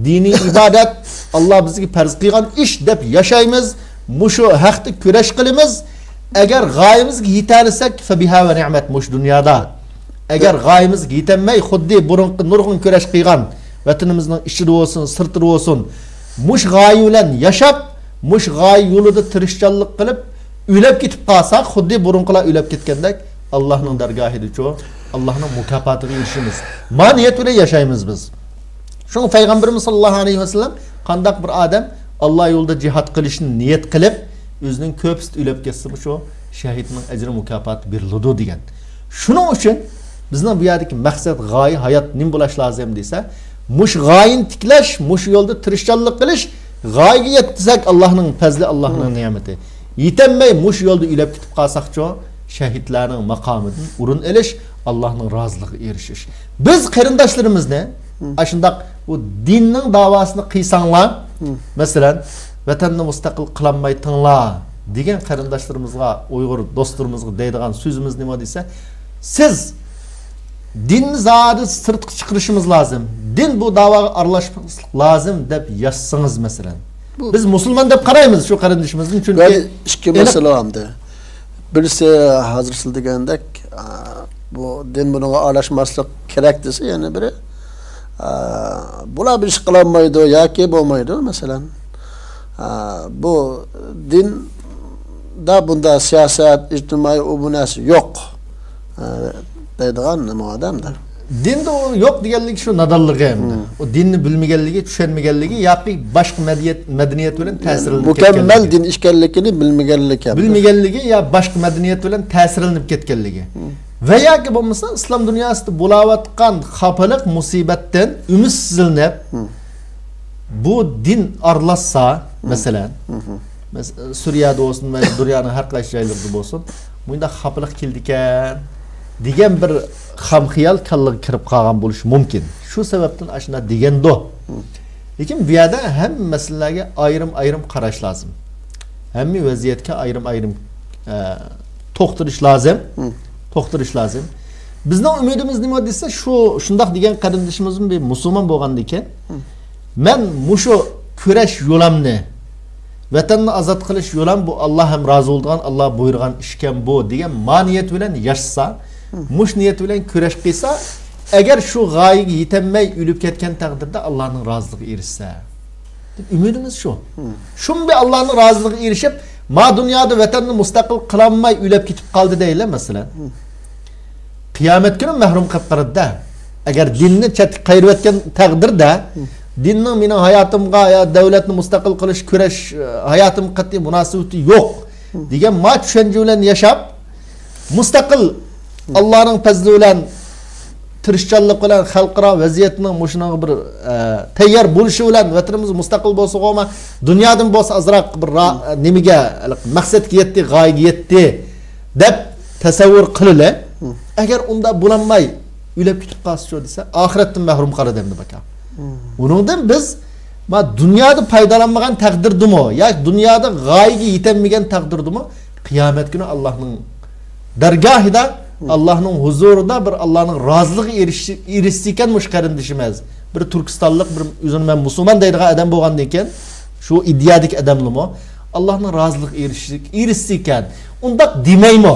diniy ibodat Allah bizga farz qilgan ish deb yashaymiz. Mushu haqda kurash qilamiz. Agar g'oyimizga yetarsak fa biha va ni'mat mush dunyoda. Agar g'oyimizga yetanmay xuddi burunqi nurg'un kurash qilgan vatanimizning ichida bo'lsin, sirtida bo'lsin, mush g'oyi bilan yashab, mush g'oyi yo'lida tirishchanlik qilib, o'lib ketib qolsak, xuddi burunqilar o'lib ketgandek Allohning dargohida-chu, Allohning mukofotiga erishamiz. Maniyat bilan yashaymiz biz. Shunga payg'ambarimiz sollallohu alayhi vasallam qanday bir odam Alloh yo'lida jihad qilishni niyat qilib, o'zining ko'pisi o'lib ketsa, shu shahidning ajri mukofoti beriladi degan. Shuning uchun bizning bu yerdagi maqsad, g'oya, hayot nima bo'lish lozim desa, mush g'oyini tiklash, mush yo'lda tirishchanlik qilish, g'oyaga yetsak Allohning fazli, Allohning ne'mati. Yetanmay mush yo'lda o'lib ketib qolsak-chu, shahidlarning maqomidan o'rin olish, Allohning roziligiga erishish. Biz qarindoshlarimizni ashundaq bu dinning davosini qilsanglar, masalan, vatanni mustaqil qilolmay tinglar degan qarindoshlarimizga, Uyg'ur do'stlarimizga deydigan so'zimiz nima desa, siz dinni zodi sirtqa chiqarishimiz lozim. Din bu davoga aralashishimiz lozim deb yazsangiz masalan. Biz musulmon deb qaraymiz shu qarindishimizning chunki ikki masala hamda. Birisi hozir siz degandek bu din bunga aralashmaslik kerak desa, yana biri bular bir ish qilolmaydi yoki bo'lmaydi masalan. Bu din da bunda siyosat, ijtimoiy bu narsa yo'q. Deydigan nima odamda. Dinda o yo'q deganlik shu nadonligi hamda. O dinni bilmaganligi, tushunmaganligi yoki boshqa madaniyat bilan ta'sirlanib ketganligi. Mukammal din ishkanligini bilmaganligi. Bilmaganligi yo boshqa madaniyat bilan ta'sirlanib ketganligi. Va yoki bo'lmasa islom dunyosida bo'layotgan xafalik musibatdan umidsizlanib bu din aralashsa masalan Suriyada olsun ve dunyoning har qaysi joylarida bo'lsin, bunda xafalik keldi ekan degan bir xamxiyal kallaga kirib qolgan bo'lishi mumkin. Shu sababdan ashuna degando. Lekin bu yerda ham masalalarga ayrim qarash lozim. Hamma vaziyatga ayrim to'xtalish lozim. Bizning umidimiz nima desa, shundoq degan qarindishimizning bir musulmon bo'lgandan keyin men mushu kurash yo'lamni vatanni ozod qilish yo'lam bu Alloh ham rozi bo'lgan, Alloh buyurgan ishkan bu degan maniyat bilan yashasa, mush niyat bilan kurash qilsa, agar shu g'oyaga yetanmay o'lib ketgan taqdirda Allohning roziligiga erishsa, umidimiz shu. Shunday Allohning roziligiga erishib, ma dunyoda vatanni mustaqil qilolmay o'lib ketib qoldi deylar masalan. Qiyomat kuni mahrum qilib qo'yadi. Agar dinni chetga qayirayotgan taqdirda dinning mening hayotimga ya davlatni mustaqil qilish kurash hayotim qat'iy munosabati yo'q degan ma tushuncha bilan yashab mustaqil Allohning fazli bilan tirishchanlik bilan xalqaro vaziyatning mushunga bir tayyor bo'lishi bilan vatanimiz mustaqil bo'lsa qo'yma dunyodan bo'lsa azroq bir nimaga maqsadga yetdi, g'oyaga yetdi deb tasavvur qilila. Agar unda bo'lanmay o'lib ketib qolsa desa, oxiratdan mahrum qoladi endi baka. Uningdan biz dunyoda foydalanmagan taqdirdimi yoki dunyoda g'oyaga yetanmagan taqdirdimi qiyomat kuni Allohning dargohida, Allohning huzurida bir Allohning roziligiga erishgan mush qarindishimiz, bir Turkistonlik bir o'zini men musulmon deydigan odam bo'lgandan keyin shu ideyadagi odamlimi Allah'ın razılık erişsiken. Undaq demeymi?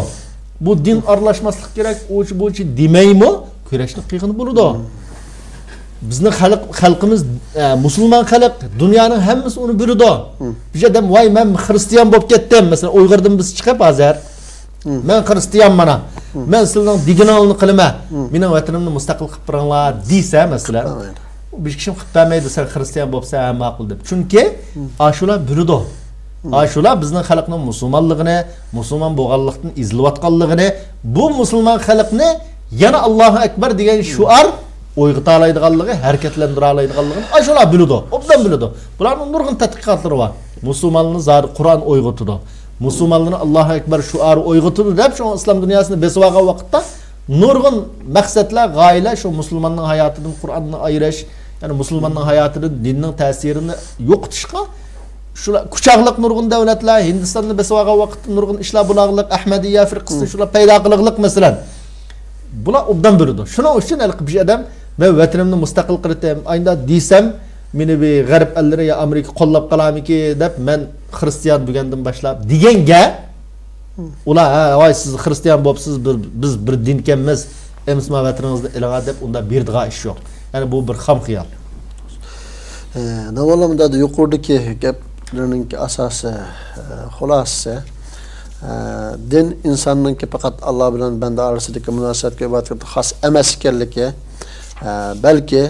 Bu din arlaşmaslık gerek, bu demeymi? Küreşlik kıyığını buludu. Bizning xalqimiz musulmon xalq, dunyoning hammasi uni biladi. Bir adam voy men xristian bo'lib ketdim, masalan Uyg'urdan biz chiqib hozir. Men xristianman. Men sizlarning diginingni qilaman. Mening vatanimni mustaqil qilib beringlar desa, masalan. Bir kishi qilib bermaydi, sen xristian bo'lsa ham ma'qul deb. Chunki ashular biladi. Ashular bizning xalqning musulmonligini, musulmon bo'lganlikdan izlayotganligini, bu musulmon xalqni yana Allohu akbar degan shuar o'yg'ita oladiganligi, harakatlantira oladiganligini ashular biladi. Obdan biladi. Bularning nurg'un tadqiqotlari bor. Musulmonlarni zodi Qur'on o'yg'itadi. Musulmonlarni Allohu akbar shuari o'yg'itadi deb shu islom dunyosini besib olgan vaqtda nurg'un maqsadlar, g'oyalar shu musulmonning hayotidan Qur'onni ayirish, ya'ni musulmonning hayotidan dinning ta'sirini yo'qotishga shular kuchaqliq nurg'un davlatlar Hindistonni besib olgan vaqtda nurg'un ishlar bulog'liq, Ahmadiyya firqasi shular paydo qilganlik masalan. Bular obdan biladi. Shuning uchun bir odam men vatanimni mustaqil qildim, ayda desam, meni bir g'arb allari ya Amerika qo'llab qolamiki deb men xristian bo'lgandan boshlab deganga ular voy siz xristian bo'libsiz, biz bir din ekanmiz, emisma vatanimizni ilg'a deb unda berdigan ish yo'q. Ya'ni bu bir xam xiyol. Navolamda yuqoridagi gaplarning asosi xulosasi din insonningki faqat Alloh bilan banda orasidagi munosabatga ibodatga xos emas ekanligi, balki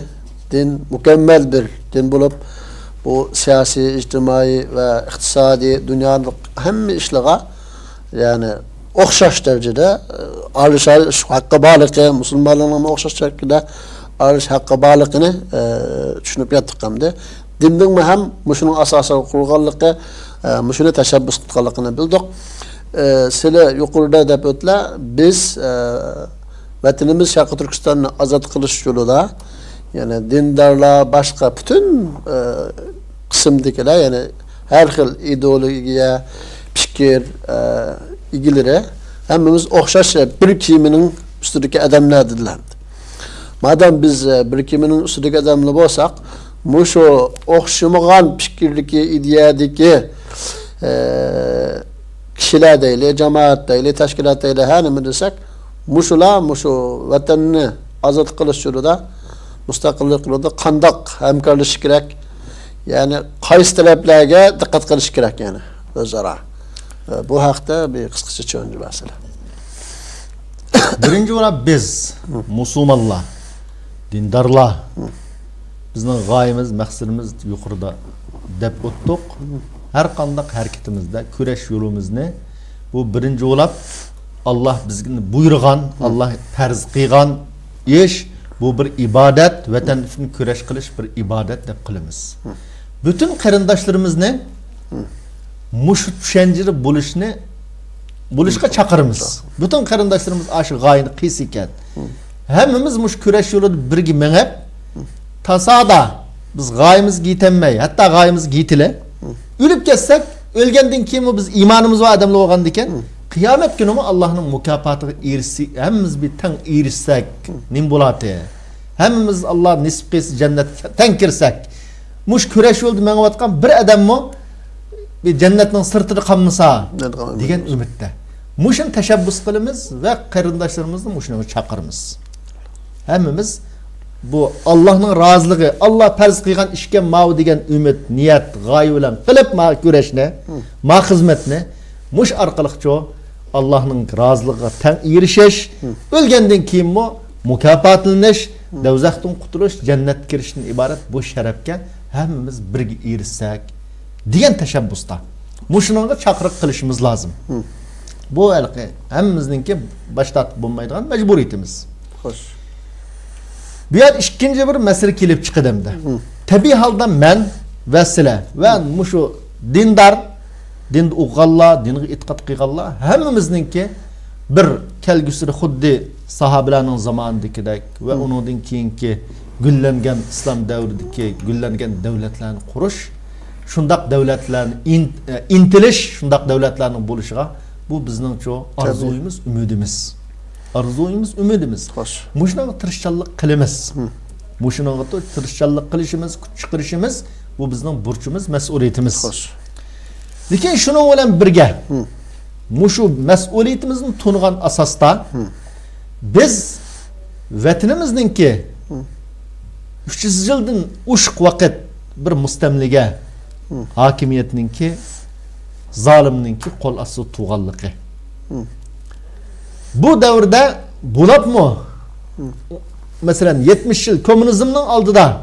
din mukammal bir din bo'lib, bu siyosiy, ijtimoiy va iqtisodiy dunyoning hamma ishlarga ya'ni o'xshash darajada olish haqqi borligi, musulmonlarning o'xshash shaklda olish haqqi borligini tushunib yetdik. Dinning ham mushuning asosiga qurganligi, mushuni tashabbus qilganligini bildik. Sizlar yuqorida deb o'tdilar, biz vatanimiz Sharqi Turkistonni ozod qilish yo'lida, ya'ni dindarlar, boshqa butun qismdagilar, ya'ni har xil ideologiya, fikr egilari hammamiz o'xshash bir kiyimining ustidagi odamlar dedilar. Madam biz bir kiyimining ustidagi odamlar bo'lsak, mushu o'xshamagan fikrligi, ideyadagi kişiler deyli, cemaat deyli, teşkilat deyli, her ne desek, mushu vatanını azad kılış yolunda, müstakillik yolunda kandak hemkarlış gerek. Yani qaysi talablarga dikkat qilish kerak yani o'zaro. Bu haqda bir qisqacha tushuncha masala. Birinchi o'rab biz musulmonlar, dindarlar bizning g'oyamiz, maqsadimiz yuqorida deb o'tdik. Her qandaq harakatimizde, küreş yolumuzni bu birinci olab Allah bizga buyurgan, Allah farz qilgan ish, bu bir ibadet, vatan uchun küreş qilish bir ibadet deb qilamiz. Bütün qarindoshlarimizni mushu tushanjiri bo'lishga chaqiramiz. Bütün qarindoshlarimiz aşı g'oyani qilsa ekan. Hammamiz mush küreş yo'lida birga mengib, tasada biz g'oyimizga yetenmey, hatta g'oyimizga yetile ölüp kessek, ölgenden kim biz imanımız var adamla olgandı iken, kıyamet günü mü Allah'ın mükafatı erisi, hemimiz bir tan erişsek, nim bulatı, hemimiz Allah nisip kıysı cennet tan kirsek, muş küreş oldu menvatkan bir adam mı bir cennetin sırtını kanmasa diyen ümitte. Muşun teşebbüs kılımız ve karındaşlarımızla muşunu çakırımız. Hemimiz bu Allah'ın razılığı, Allah farz qilgan ishga mav degan umid, niyat, g'oya bilan qilib ma kurashni, ma xizmatni mush orqali Allah'ın razılığına tan erishish, o'lgandan keyin mo mukofotlanish, dozaqdan qutulish, jannatga kirishdan iborat bu sharafga hammamiz birga erishsak degan tashabbusda mushunga chaqiriq qilishimiz lozim. Bu hammamizningki boshlatib bo'lmaydigan majburiyatimiz. Xo'sh. Bu yer ikinci bir mesele kelip çıkadımda. Tabi halda men ve sizler ve muşu dindar, din uğalla, dinge itiqat qilganlar hammamizninki bir kelgüsü xuddi sahabelerinin zamanındakidek ve onundan keyinki güllengen İslam davridagi güllengen devletlerini kuruş, şundaq devletlerini intilish, şundaq devletlerinin buluşuğa bu bizning çoğu arzuyumuz, ümidimiz. Arzuyumuz, ümidimiz. Muşunaga tirishchanlik qilamiz. Muşunaga tirishchanlik qilishimiz, kuch chiqarishimiz bu bizning burchimiz, mas'uliyatimiz. Lekin şunu bilan birga mushu mas'uliyatimizni tungan asosda biz vatanimizningki 300 yildan ushq vaqt bir mustamliga hokimiyatninki zolimninki qo'l ostida turganligi. Bu davrda bo'libmi? Masalan 70 yil kommunizmning oldida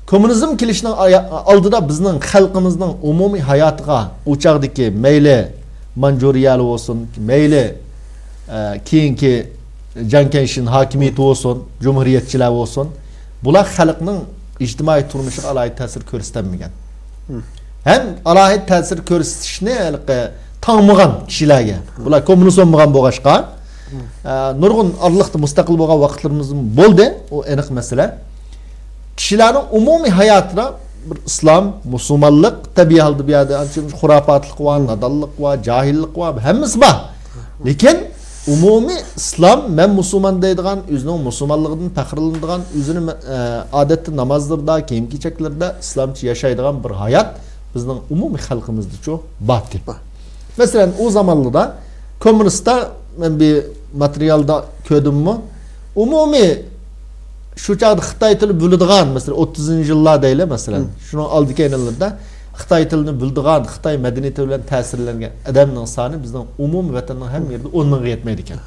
kommunizm kelishning oldida bizning xalqimizning umumiy hayotiga o'chaqdiki mayli Manjuriyali olsun, mayli keyingi Jankeyshin hokimiyati olsun, cumhuriyetçiler olsun, bular xalqning ijtimoiy turmushiga alohida ta'sir ko'rsatmagan. Hem alohida ta'sir ko'rsatishni tanımagan kishilarga, bular kommunist bo'lmagan bo'lg'ashqa, nurg'un orliqda mustaqil bo'lgan vaqtlarimiz bo'ldi, o aniq masala. Kishilarning umumiy hayotida bir islom, musulmonlik, tabiiy holda bu yerda xurofotlik va nadonlik va jahillik va hammasi bor. Lekin umumiy islom, men musulmon deydigan, o'zining musulmonligidan faxrlanadigan, o'zini odatda namozlarda, kiyim-kechaklarda islomcha yashaydigan bir hayot bizning umumiy xalqimizda bor. Masalan, o zamonlarda kommunistda men bir materialda ko'rdimmi, umumiy şu çağda Xitay tili bildiğan mesela 30. yıllar deyli mesela şunu aldık yıllarda Xitay tilini bildiğan Xitay medeniyeti bilen tesirlengen adamın sani bizden umum vatanın hem yerde 10 bin yetmeydiken.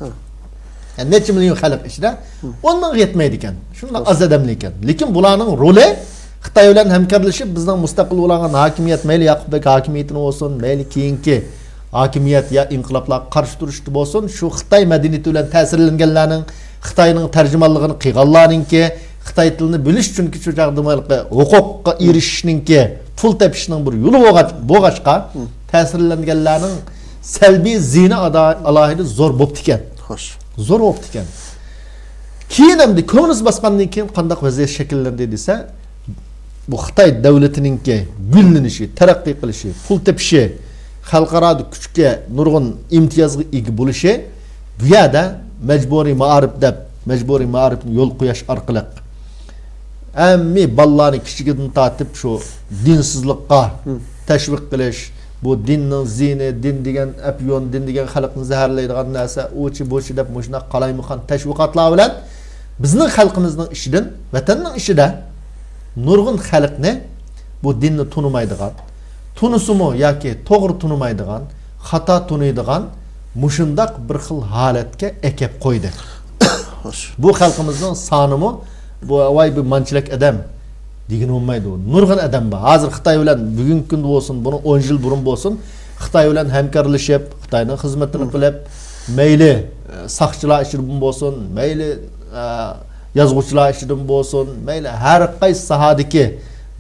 Yani neçe milyon halk işte 10 bin yetmeydiken. Şundan az adamlıyken. Lekin bularning rolü Xitay bilen hemkarlaşıp bizden müstakil olan hakimiyet meyli Yakup Bek hakimiyetini olsun, meyli keyinki hakimiyet ya inqilablar qarşı turuştu olsun, şu Xitay medeniyeti bilen tesirlengenlerinin Xitayning tarjimonligini qilganlarninki, Xitay tilini bilish uchun shu chaqda huquqqa erishishninki, pul tepishning bir yo'li bo'lg'achqa, ta'sirlanganlarning salbiy zina alohida zo'r bo'pti ekan. Xo'sh. Zo'r bo'pti ekan. Keyin hamda kommunist bosqandan keyin qanday vaziyat shakllandi desa, bu Xitay davlatininki gullanishi, taraqqiy qilishi, pul tepishi, xalqaro kuchga nurg'un imtiyozga ega bo'lishi bu yerda mecburi ma'arif deb mecburi ma'arifni yo'l qo'yish orqali ammi ballarni kichigidan tortib shu dinsizlikqa tashviq qilish, bu dinning zini, din degan apyon, din degan xalqni zaharlaydigan narsa, o'chi bo'chi deb mushuna qalaymiqan tashviqotlar bilan bizning xalqimizning ishidan, vatanning ishida nurg'un xalqni bu dinni tunimaydigan, tunisimi yoki to'g'ri tunimaydigan, xato tuniydigan mushundaq bir xil holatga ekib qo'ydi. Bu xalqimizning sonimi bu avay bir manchilik adam degan olmaydi. Nurg'un adam bor. Hozir Xitoy bilan bugungi kunda bo'lsin, buni 10 yil burun bo'lsin, Xitoy bilan hamkorlashib, Xitoyning xizmatini qilib, mayli saqchilar ishida bo'lsin, mayli yozuvchilar ishida bo'lsin, mayli har qaysi sohadagi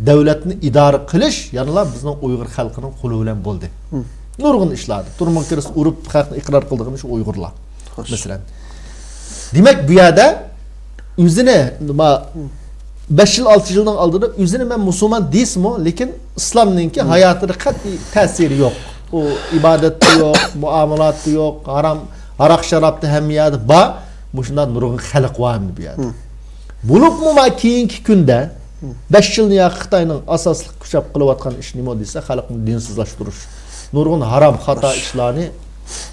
davlatni idora qilish, ya'ni bizning Uyg'ur xalqining qo'li bilan bo'ldi. Nurg'un ishlardi. Turmoq kiris urib xalqni iqror qildigan shu Uyg'urlar. Masalan. Demak bu yerda o'zini 5 yil 6 yildan oldida o'zini men musulmon deysizmi, lekin islomningki hayotida qat'iy ta'siri yo'q. O ibodatda yo'q, muomalatda yo'q, aroq sharobda hamiyada bor. Mushundan nurg'un xalq varmi bu yerda. Bo'libmi keyingi kunda 5 yilni Xitoyning asosli kuchab qilayotgan ish nima desa, xalqni dinsizlashtirish. Nurg'un haram xato ishlarni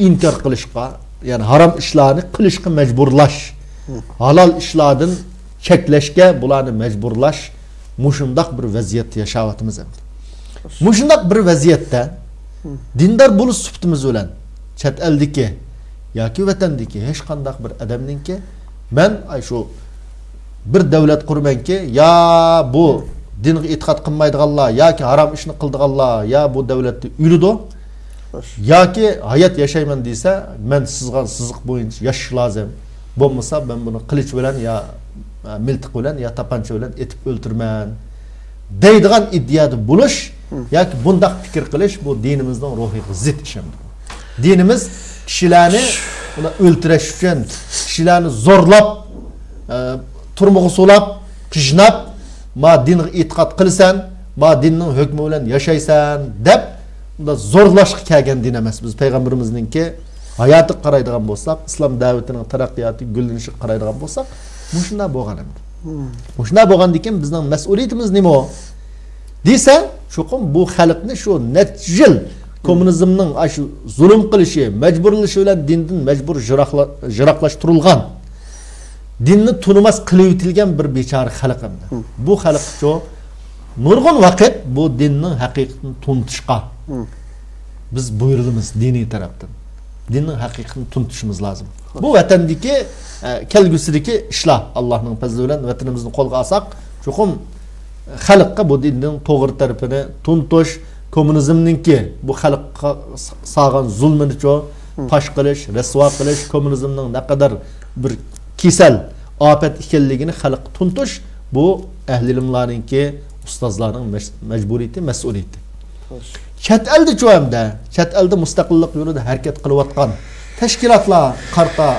inkor qilishga, ya'ni haram ishlarni qilishga majburlash, halol ishlardan cheklashga bularni majburlash, mushundaq bir vaziyatda yashayapmiz endi. Mushundaq bir vaziyatda dindor bo'lish suhbatimiz bilan chet eldagi yoki vatandagi hech qanday bir odamningki men shu bir davlat qurmanki, ya bu dinga e'tiqod qilmaydiganlar yoki harom ishni qildiganlar ya bu davlatda uylido yoki hayot yashayman desa, men sizgan siziq bo'yicha yashash lozim. Bo'lmasa men buni qilich bilan ya miltiq bilan ya tapancha bilan etib o'ltirman deydigan iddiada bo'lish yoki bundaq fikr qilish bu dinimizning ruhiga zid ish. Dinimiz kishilarni uni o'ltirish uchun, kishilarni zo'rlab, turmuqqa solab, qijnab, ma dinga e'tiqod qilsan, ma dinning hukmi bilan yashaysan deb unda zo'rlashga kelgan din emas. Biz payg'ambarimizningki hayotiga qaraydigan bo'lsak, islom da'vatining taraqqiyoti, gullanishiga qaraydigan bo'lsak, mushunda bo'lgan endi. Mushunda bo'lgandan keyin bizning mas'uliyatimiz nima? Desa, shuqum bu xalqni shu necha yil kommunizmning shu zulm qilishi, majburlashi bilan dindan majbur jiroqlashtirilgan, dinni tunimas qilib o'tilgan bir bechora xalq hamda. Bu xalq cho nurg'un vaqt bu dinning haqiqatini tunutishga biz buyurilamiz diniy tarafdan. Dinning haqiqatini tunutishimiz lozim. Bu vatandagi kelgusidagi ishlar Allohning fazli bilan vatanimizni qo'lga olsak, cho'qim xalqqa bu dinning to'g'ri tarafini tunutish, kommunizmninki bu xalqqa sağan zulmini cho pash qilish, rasvo qilish, kommunizmning naqadar bir kesal afet ekanligini xalq tunutish bu ahli ilmlarninki, ustozlarning majburiyati, mas'uliyati. Chet elda cho hamda, chet elda mustaqillik yo'lida harakat qilayotgan tashkilotlar qarta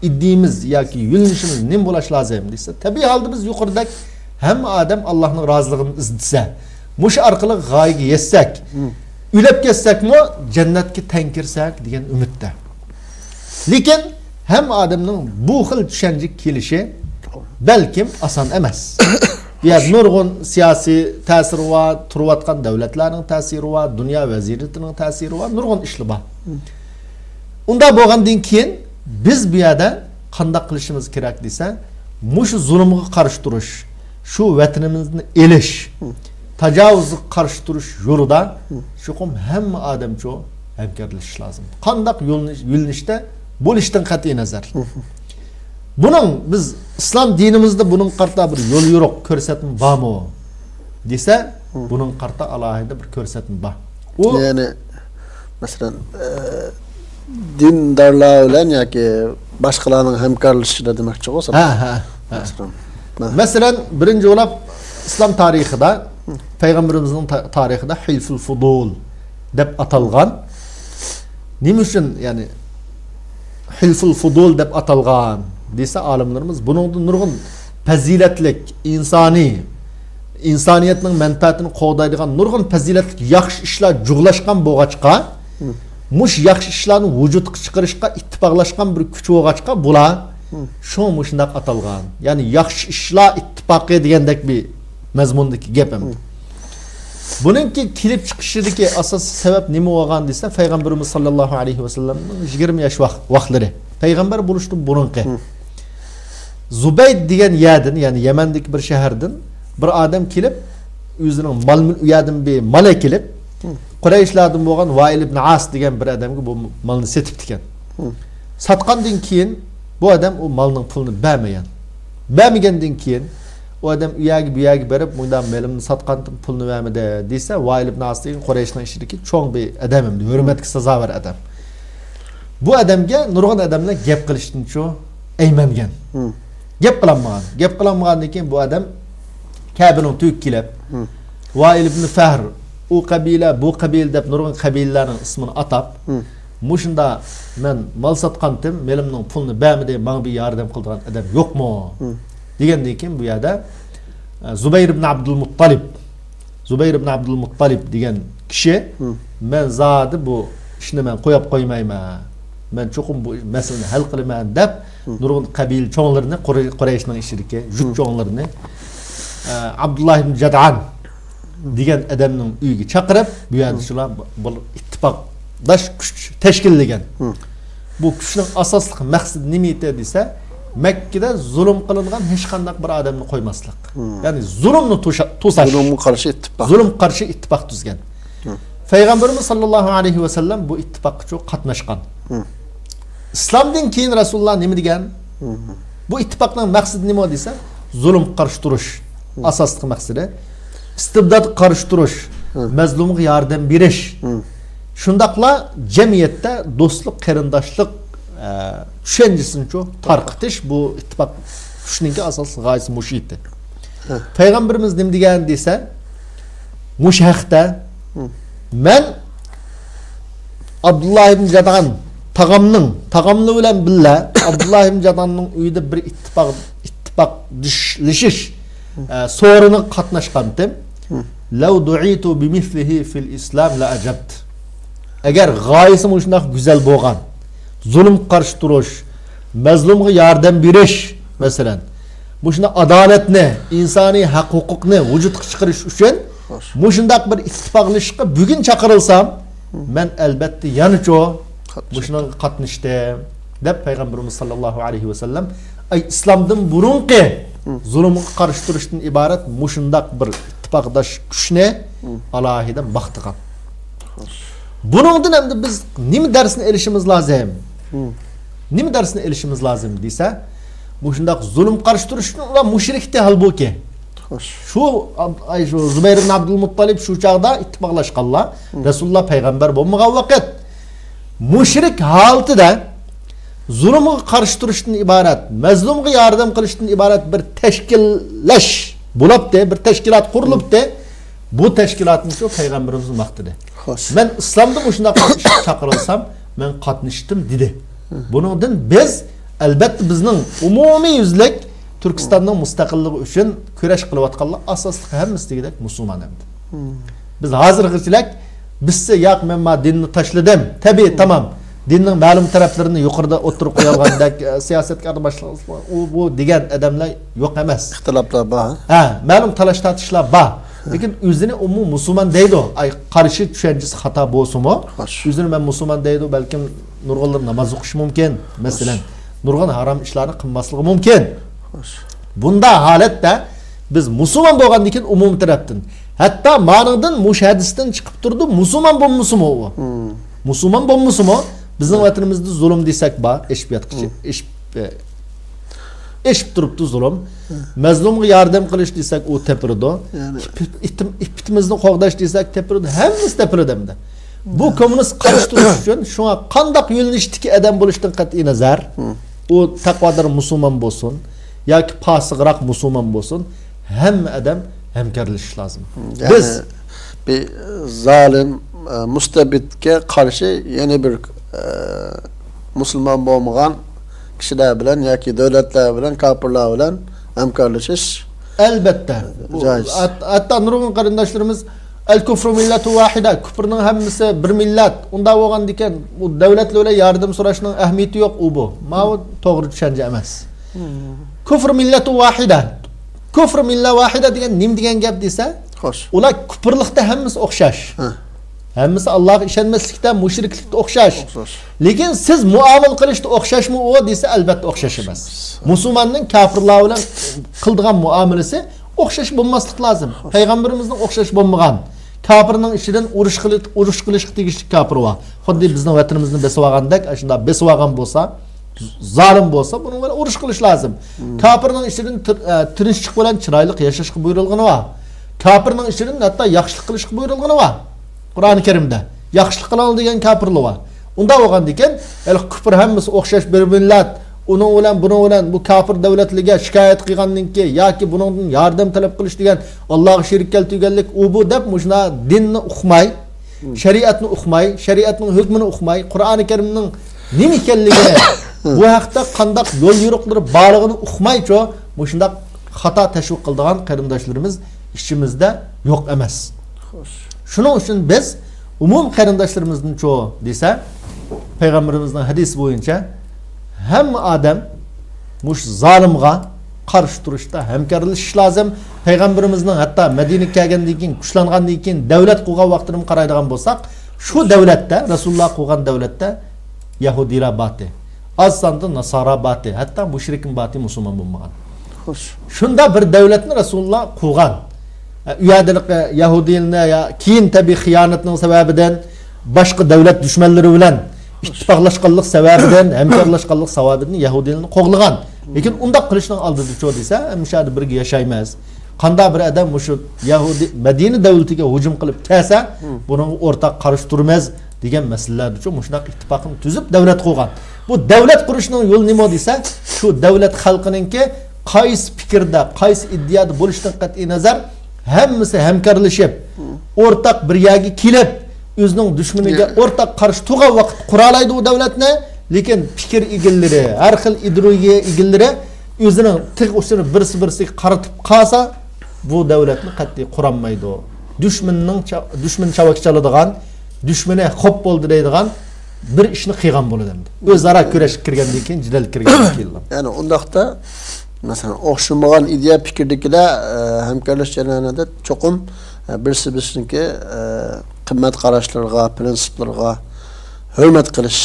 iddimiz yoki yo'linishimiz nim bo'lish lozim desa, tabiiy holda biz yuqoridagi hamma odam Allohning roziligini izlasa, mush orqali g'oyaga yetsak, ulab ketsakmi jannatga tankirsak degan umidda. Lekin hamma odamning bu xil tushuncha kelishi balkim oson emas. Ya nurg'un siyosiy ta'siri va turayotgan davlatlarning ta'siri va dunyo vaziyatining ta'siri va nurg'un ishlar bor. Unda bo'lgandan keyin biz bu yerda qanday qilishimiz kerak desa, mush zulmga qarshi turish, shu vatanimizni elish, tajovuzga qarshi turish yo'lida shuqum hamma odamcho hamkorlashish lozim. Qanday yo'linishda bo'lishdan qat'iy nazar. Bunun biz İslam dinimizde bunun qarta bir yol yo'q ko'rsatma bormi desa, bunun qarta alohida bir ko'rsatma bor. O yani mesela dindarlar bilan yoki boshqalarning hamkorlashishida demoqchi bo'lsam. Masalan, birinchi o'lab islom tarixida, payg'ambarimizning tarixida Hilful Fudul deb atalgan. Nima uchun yani Hilful Fudul deb atalgan desa alimlarimiz bunun nurg'un fazilatlik, insoniyatning manfaatini qo'g'daydigan nurg'un fazilatlik yaxshi ishlar jug'lashgan bo'lg'achqa, mush yaxshi ishlarni vujudga chiqarishga ittifoqlashgan bir kuch bo'lg'achqa bular shundaq atalgan. Ya'ni yaxshi ishlar ittifoqi degandek bir mazmundagi gap ham. Buningki kelib chiqishidagi asosiy sabab nima bo'lgan desa, payg'ambarimiz sollallohu alayhi vasallamning 20 yosh vaqtlari. Payg'ambar bo'lishdan burunqi. Zubayd degan yerdan, ya'ni Yamandagi bir shahardan bir odam kelib, o'zining mal-mulkidan bir mol kelib, Qurayshlardan bo'lgan Vail ibn As degan bir odamga bu malni setib ekan. Satgandan keyin bu odam o malning pulini bermagan. Bermagandan keyin o adam bu yoqqa berib, "Bundan malimni satgandim, pulni bermadi" desa, Vail ibn As degan Qurayshning ishidagi cho'ng bir odam, hurmatga sazovor odam. Bu adamga nurg'un odamlar gap qilishdan cho aymangan. Gap qilinmagandan keyin bu odam Kabening tuyuk kelib, Vail ibn Fahr u qabila, bu qabil deb nurg'un qabilalarning ismini atab, mushunda men mal satgandim, melimning pulni bermadi, menga bir yordam qilgan odam yo'qmi? Degandan keyin bu yerda Zubayr ibn Abdul Muttalib degan kishi men zodi bu ishni men qo'yib qo'ymayman. Men cho'qim bu masalani hal qilaman deb nurg'un qabil cho'nglarini Qurayshning ishidagi yuk cho'nglarini Abdullah ibn Jad'an degan odamning uyiga chaqirib, bu yerda shular bir ittifoqdosh kuch tashkillagan. Bu kuchning asosli maqsadi nima edi desa, Mekkede zulm qilingan hech qanday bir odamni qo'ymaslik. Ya'ni zulmni to'sash. Zulmga qarshi ittifoq. Zulm qarshi ittifoq tuzgan. Payg'ambarimiz sollallohu alayhi va sallam bu ittifoqqa qatnashgan. Islomdan keyin Rasululloh nima degan? Bu ittifoqning maqsadi nima desa, zulm qarshi turish. Asosli maqsadi istibdod qarshi turish, mazlumga yordam berish. Shundaqla jamiyatda do'stlik, qarindoshlik tushunchasini tarqitish bu ittifoq kuchning asosiy g'oyasi mush edi. Payg'ambarimiz nima degan desa, mush haqda men Abdullah ibn Jad'an tag'amli bilan billa Abdullah ibn Jad'anning uyida bir ittifoqlashish so'rini qatnashgandim. Law du'itu bimithlihi fil islam la ajabt. Agar g'oyasi shunday go'zal bo'lgan, zulm qarshi turish, mazlumga yordam berish, masalan, bu shuna adolatni, insoniy haq-huquqni vujudga chiqarish uchun Muşundaq bir ittifaqlashishga bugun chaqirilsam, men albatta yana mushunga qatnashdim deb payg'ambarimiz sallallohu alayhi vasallam islomdan burunqi zulmga qarshi turishdan iborat mushundaq bir ittifoqdosh kuchni alohida maqtagan. Buningdan endi biz nima darsni olishimiz lozim? Nima darsni olishimiz lozim desa, mushundaq zulm qarshi turishni ular mushrikdi halbuki. Şu Zübeyir ibn Abdülmuttalib şu çağda ittifaqlashqanlar. Rasulullah payg'ambar bo'lmagan vaqt mushrik holatida zulmga qarshi turishdan iborat, mazlumga yordam qilishdan iborat bir tashkillash bo'libdi, bir tashkilot qurilibdi. Bu tashkilotni shu payg'ambarimiz maqtadi. Men islomda shunday chaqirilsam, men qatnashdim dedi. Buningdan biz albatta bizning umumiy yuzlik Türkistan'ın mustaqilligi uchun kurash qilayotganlar asosli hammasi degidek musulmon endi. Biz hozirgichalik bizse yo'q men ma dinni tashladim. Tabii tamam. Dinning ma'lum taraflarini yuqorida o'tirib qo'yilgandek siyosatga aralashishlar bu degan odamlar yo'q emas. Ixtiloflar bor. Ha, ma'lum talash tortishlar bor. Lekin o'zini umum musulmon deydi. Ay qarshi tushunchasi xato bo'lsa-mu, o'zini men musulmon deydi, balkim nurg'onlar namoz o'qish mumkin, masalan, nurg'on harom ishlarni qilmasligi mumkin. Bunda holatda biz musulmon bo'lgandan keyin umum tarafdan, hatto ma'nodan mushahadisdan chiqib turdi, musulmon bo'lmasimi u? Musulmon bo'lmasimi? Bizning vatanimizda zulm desak bor, eshib yotqichi, eshib turibdi zulm. Mazlumga yordam qilish desak u tepirdi. İpitimizni qo'g'dash desak tepirdi, hammasi tepirdimda. Bu kommunist qarshi turish uchun shunga qanday yo'lnishdagi odam bo'lishdan qat'iy nazar, u taqvodor musulmon bo'lsin yoki fosiqroq musulmon bo'lsin, hamma odam hamkorlashish lozim. Biz bir zalim mustabidga qarshi yana bir musulmon bo'lmagan kishilar bilan yoki davlatlar bilan, kafirlar bilan hamkorlashish albatta joiz. Hatta nurg'un qarindoshlarimiz al-kufru millatu wahida, kufrning hammasi bir millat. Unda bo'lganda ekan, bu davlatlar bilan yordam so'rashning ahamiyati yo'q u bu. Mana to'g'ri tushuncha emas. Kufr millatu wahida. Kufr milla wahida degan nim degan gap desa, ular kufrlikda hammasi o'xshash. Hammasi Allohga ishonmaslikda, mushriklikda o'xshash. Lekin siz muomala qilishda o'xshashmi u desa, albatta o'xshash emas. Musulmonning kafirlar bilan qildigan muomalasi o'xshash bo'lmaslik lozim. Payg'ambarimizning o'xshash bo'lmagan. Kafirning ishidan urush qilishga tegishli kafir va. Xuddi bizning vatanimizni besib olgandek, shunda besib olgan bo'lsa, zalim bo'lsa, bunun bilan urush qilish lozim. Kafirning ishidan tinchlik bilan chiroyli yashashga buyurilgani va. Kafirning ishidan hatto yaxshilik qilishga buyurilgani va. Qur'oni Karimda yaxshilik qiladi degan kafirlar va. Unda bo'lganda ekan, kufr hammasi o'xshash bir millat. Uning bilan buning bilan bu kafir davlatlarga shikoyat qilgandan keyin yoki buningdan yordam talab qilish degan Allohga sherik keltirganlik u bu deb mushna dinni o'qimay, shariatni o'qimay, shariatning hukmini o'qimay, Qur'oni Karimning nima ekanligini, bu haqda qanday yo'l yo'riqlari borlig'ini o'qimay-cho, mushunda xato tashviq qiladigan qarindoshlarimiz ishimizda yo'q emas. Shuning uchun biz umum qarindoshlarimizning-cho desa, payg'ambarimizning hadisi bo'yicha hamma odam mush zolimga qarshi turishda hamkorlashish lozim. Payg'ambarimizning hatto Madinaga kelgandan keyin, kuchlangandan keyin davlat qurgan vaqtini qaraydigan bo'lsak, shu davlatda, Rasululloh qurgan davlatda Yahudilar bati, az sonda Nasara bati, hatto mushrikin bati musulmon bo'lmagan. Shunda bir davlatni Rasululloh qurgan. Uyadalik Yahudilarni keyin tabiiy xiyonatning sababidan boshqa davlat dushmanlari bilan ittifoqlashganlik sababidan, hamkorlashganlik sababidan Yahudilarni qo'g'lagan. Lekin unda qilishning oldida cho desa, mushada birga yashaymiz. Qanday bir odam mushu Yahudi Madina davlatiga hujum qilib kelsa, buning o'rtaq qarshi turmaymiz degan masalalarda cho mushunday ittifoqni tuzib davlat qo'ygan. Bu davlat qurishning yo'li nima desa, shu davlat xalqininki qaysi fikrda, qaysi iddiyoda bo'lishdan qat'iy nazar hammasi hamkorlashib, o'rtaq bir yerga kelib, o'zining dushmaniga o'rtaq qarshi turgan vaqt quralaydi u davlatni. Lekin fikr egillari, har xil ideologiya egillari o'zining tiq ushini birsi-birsiga qaratib qolsa, bu davlatni qat'iy qurolmaydi. Dushman chavak chaladigan, dushmani xo'p bo'ldi deydigan bir ishni qilgan bo'ladi endi. O'zaro kurashib kirgandan keyin jidal kirgandan keyin. Ya'ni undaqda mesela oxşamagan ideya fikirdekiler hamkorlash jarayonida cho'qim birisi bizninki qimmat qarashlarga, prinsiplarga hurmat qilish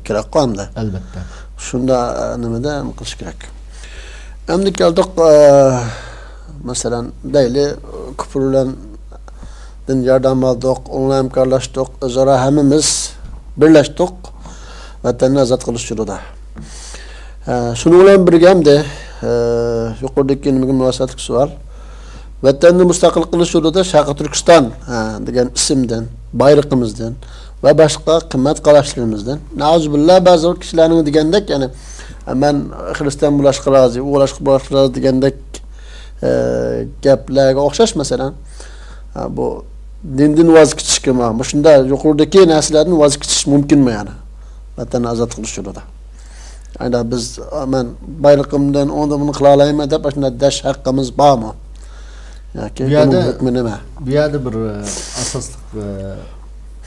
kerak qoldi. Albatta. Shunda nimada qilish kerak. Endi keldik masalan deyli kufr bilan din yordam oldik, onunla hamkorlashdik, o'zaro hammamiz birlashdik vatanni ozod qilish yo'lida. Şunu bilan birga hamda yuqoridagi nimaga munosabatli savol. Vatanni mustaqil qilish yo'lida Sharq Turkiston degan ismdan, bayrog'imizdan va boshqa qimmat qarashlarimizdan nauzubillah ba'zi kishilarning degandek, ya'ni men Xristian bo'lishga rozi, bo'lishga rozi degandek gaplarga o'xshash masalan bu dindan voz kechishga ma'lum. Shunda yuqoridagi narsalardan voz kechish mumkinmi yani? Vatanni ozod qilish yo'lida. Ayda biz men bayrog'imdan onda buni qila olayman deb shunda dash haqqimiz bormi? Yoki buning hukmi nima? Bu yerda bir asosli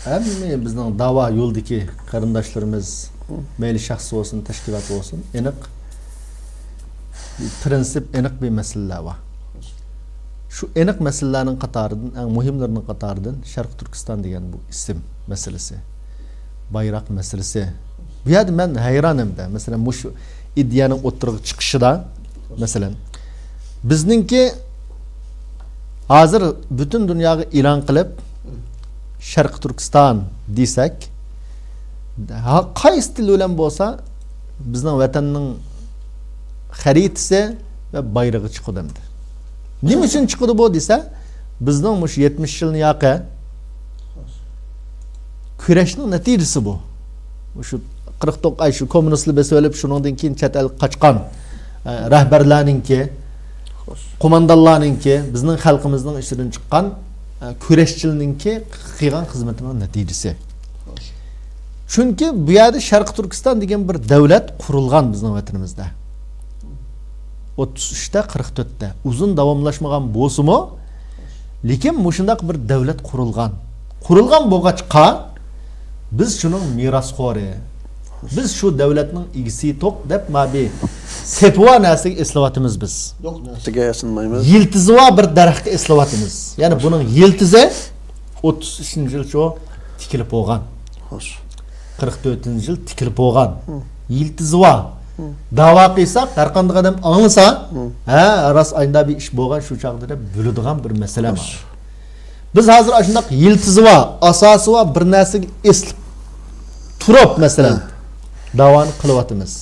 hamma bizning da'vo yo'ldagi qarindoshlarimiz, mayli shaxs bo'lsin, tashkilot bo'lsin, aniq prinsip, aniq bir masalalar bor. Shu aniq masalalarning qatoridan, eng muhimlarining qatoridan Sharq Turkiston degan bu ism masalasi, bayroq masalasi. Bu yerda men hayronimda, masalan, shu ideyaning o'tirg'i chiqishida, masalan, bizningki hozir butun dunyoga e'lon qilib Sharq Turkiston desak, qaysi til bilan bo'lsa, bizning vatanning xaritasi va bayrog'i chiqadimdi. Nima uchun chiqadi bu desa, bizning mush 70 yilni yoqi kurashning natijasi bu. Shu 49 ay shu kommunistlar besolib shundan keyin chet el qochgan rahbarlarningki, qo'mondonlarningki, bizning xalqimizning ishidan chiqqan kurashchilarningki qilgan xizmatining natijasi. Chunki bu yerda Sharq Turkiston degan bir davlat qurilgan bizning vatanimizda. 33 44 da uzun davomlashmagan bo'lsa-mu, lekin mushundaq bir davlat qurilgan. Qurilgan bo'lg'achqa biz shuning merosxo'ri, biz shu davlatning egisi to'q deb mabi sepva narsaga eslayotimiz biz. Yo'q, narsaga yasinmaymiz. Yiltizva bir daraxtga eslayotimiz. Ya'ni buning yiltizi 33-yil shu tikilib bo'lgan. Xo'sh. 44-yil tikilib bo'lgan. Yiltizva da'vo qilsak, har qanday odam anglasa, ras ayında bir ish bo'lgan shu chaqda deb bo'ladigan bir masala bor. Biz hozir shunday yiltizva, asosiy bir narsaga eslib turib masalan davoni qilyapmiz.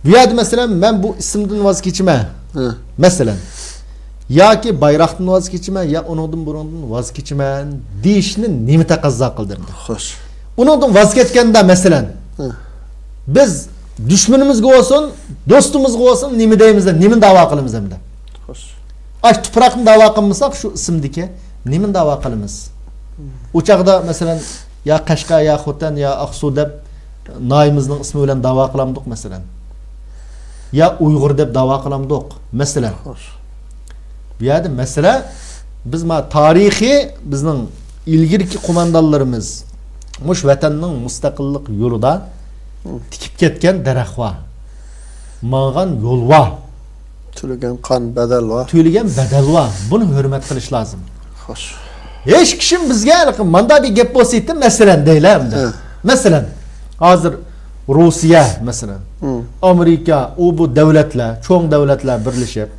Bu yerda masalan men bu ismdan voz kechima. Masalan yoki bayroqdan voz kechima, ya uningdan burundan voz kechiman deyishni nima taqozo qildirdi? Xo'sh. Uningdan voz ketganda masalan biz düşmanimizga olsun, do'stimizga olsun nima deymiz, nima da'vo qilamiz hamda? Xo'sh. Ash tuproqni da'vo qilmasak shu ismdagi nima da'vo qilamiz? U chaqda masalan ya Qashqa, ya Xotan, ya Aqsu deb noyimizning ismi bilan da'vo qilamdik masalan. Ya Uyg'ur deb da'vo qilamdik masalan. Xo'sh. Bu yerda masala biz tarixiy bizning ilgirki qo'mondonlarimiz mush vatanning mustaqillik yo'lida tikib ketgan daraxt va ma'gan yo'l va To'lagan qon badal va to'lagan badal va buni hurmat qilish lozim. Xo'sh. Hech kishim bizga manda bir gap bo'lsa, masalan deylamdi. Masalan, hozir Rossiya masalan, Amerika, u bu davlatlar, cho'ng davlatlar birlashib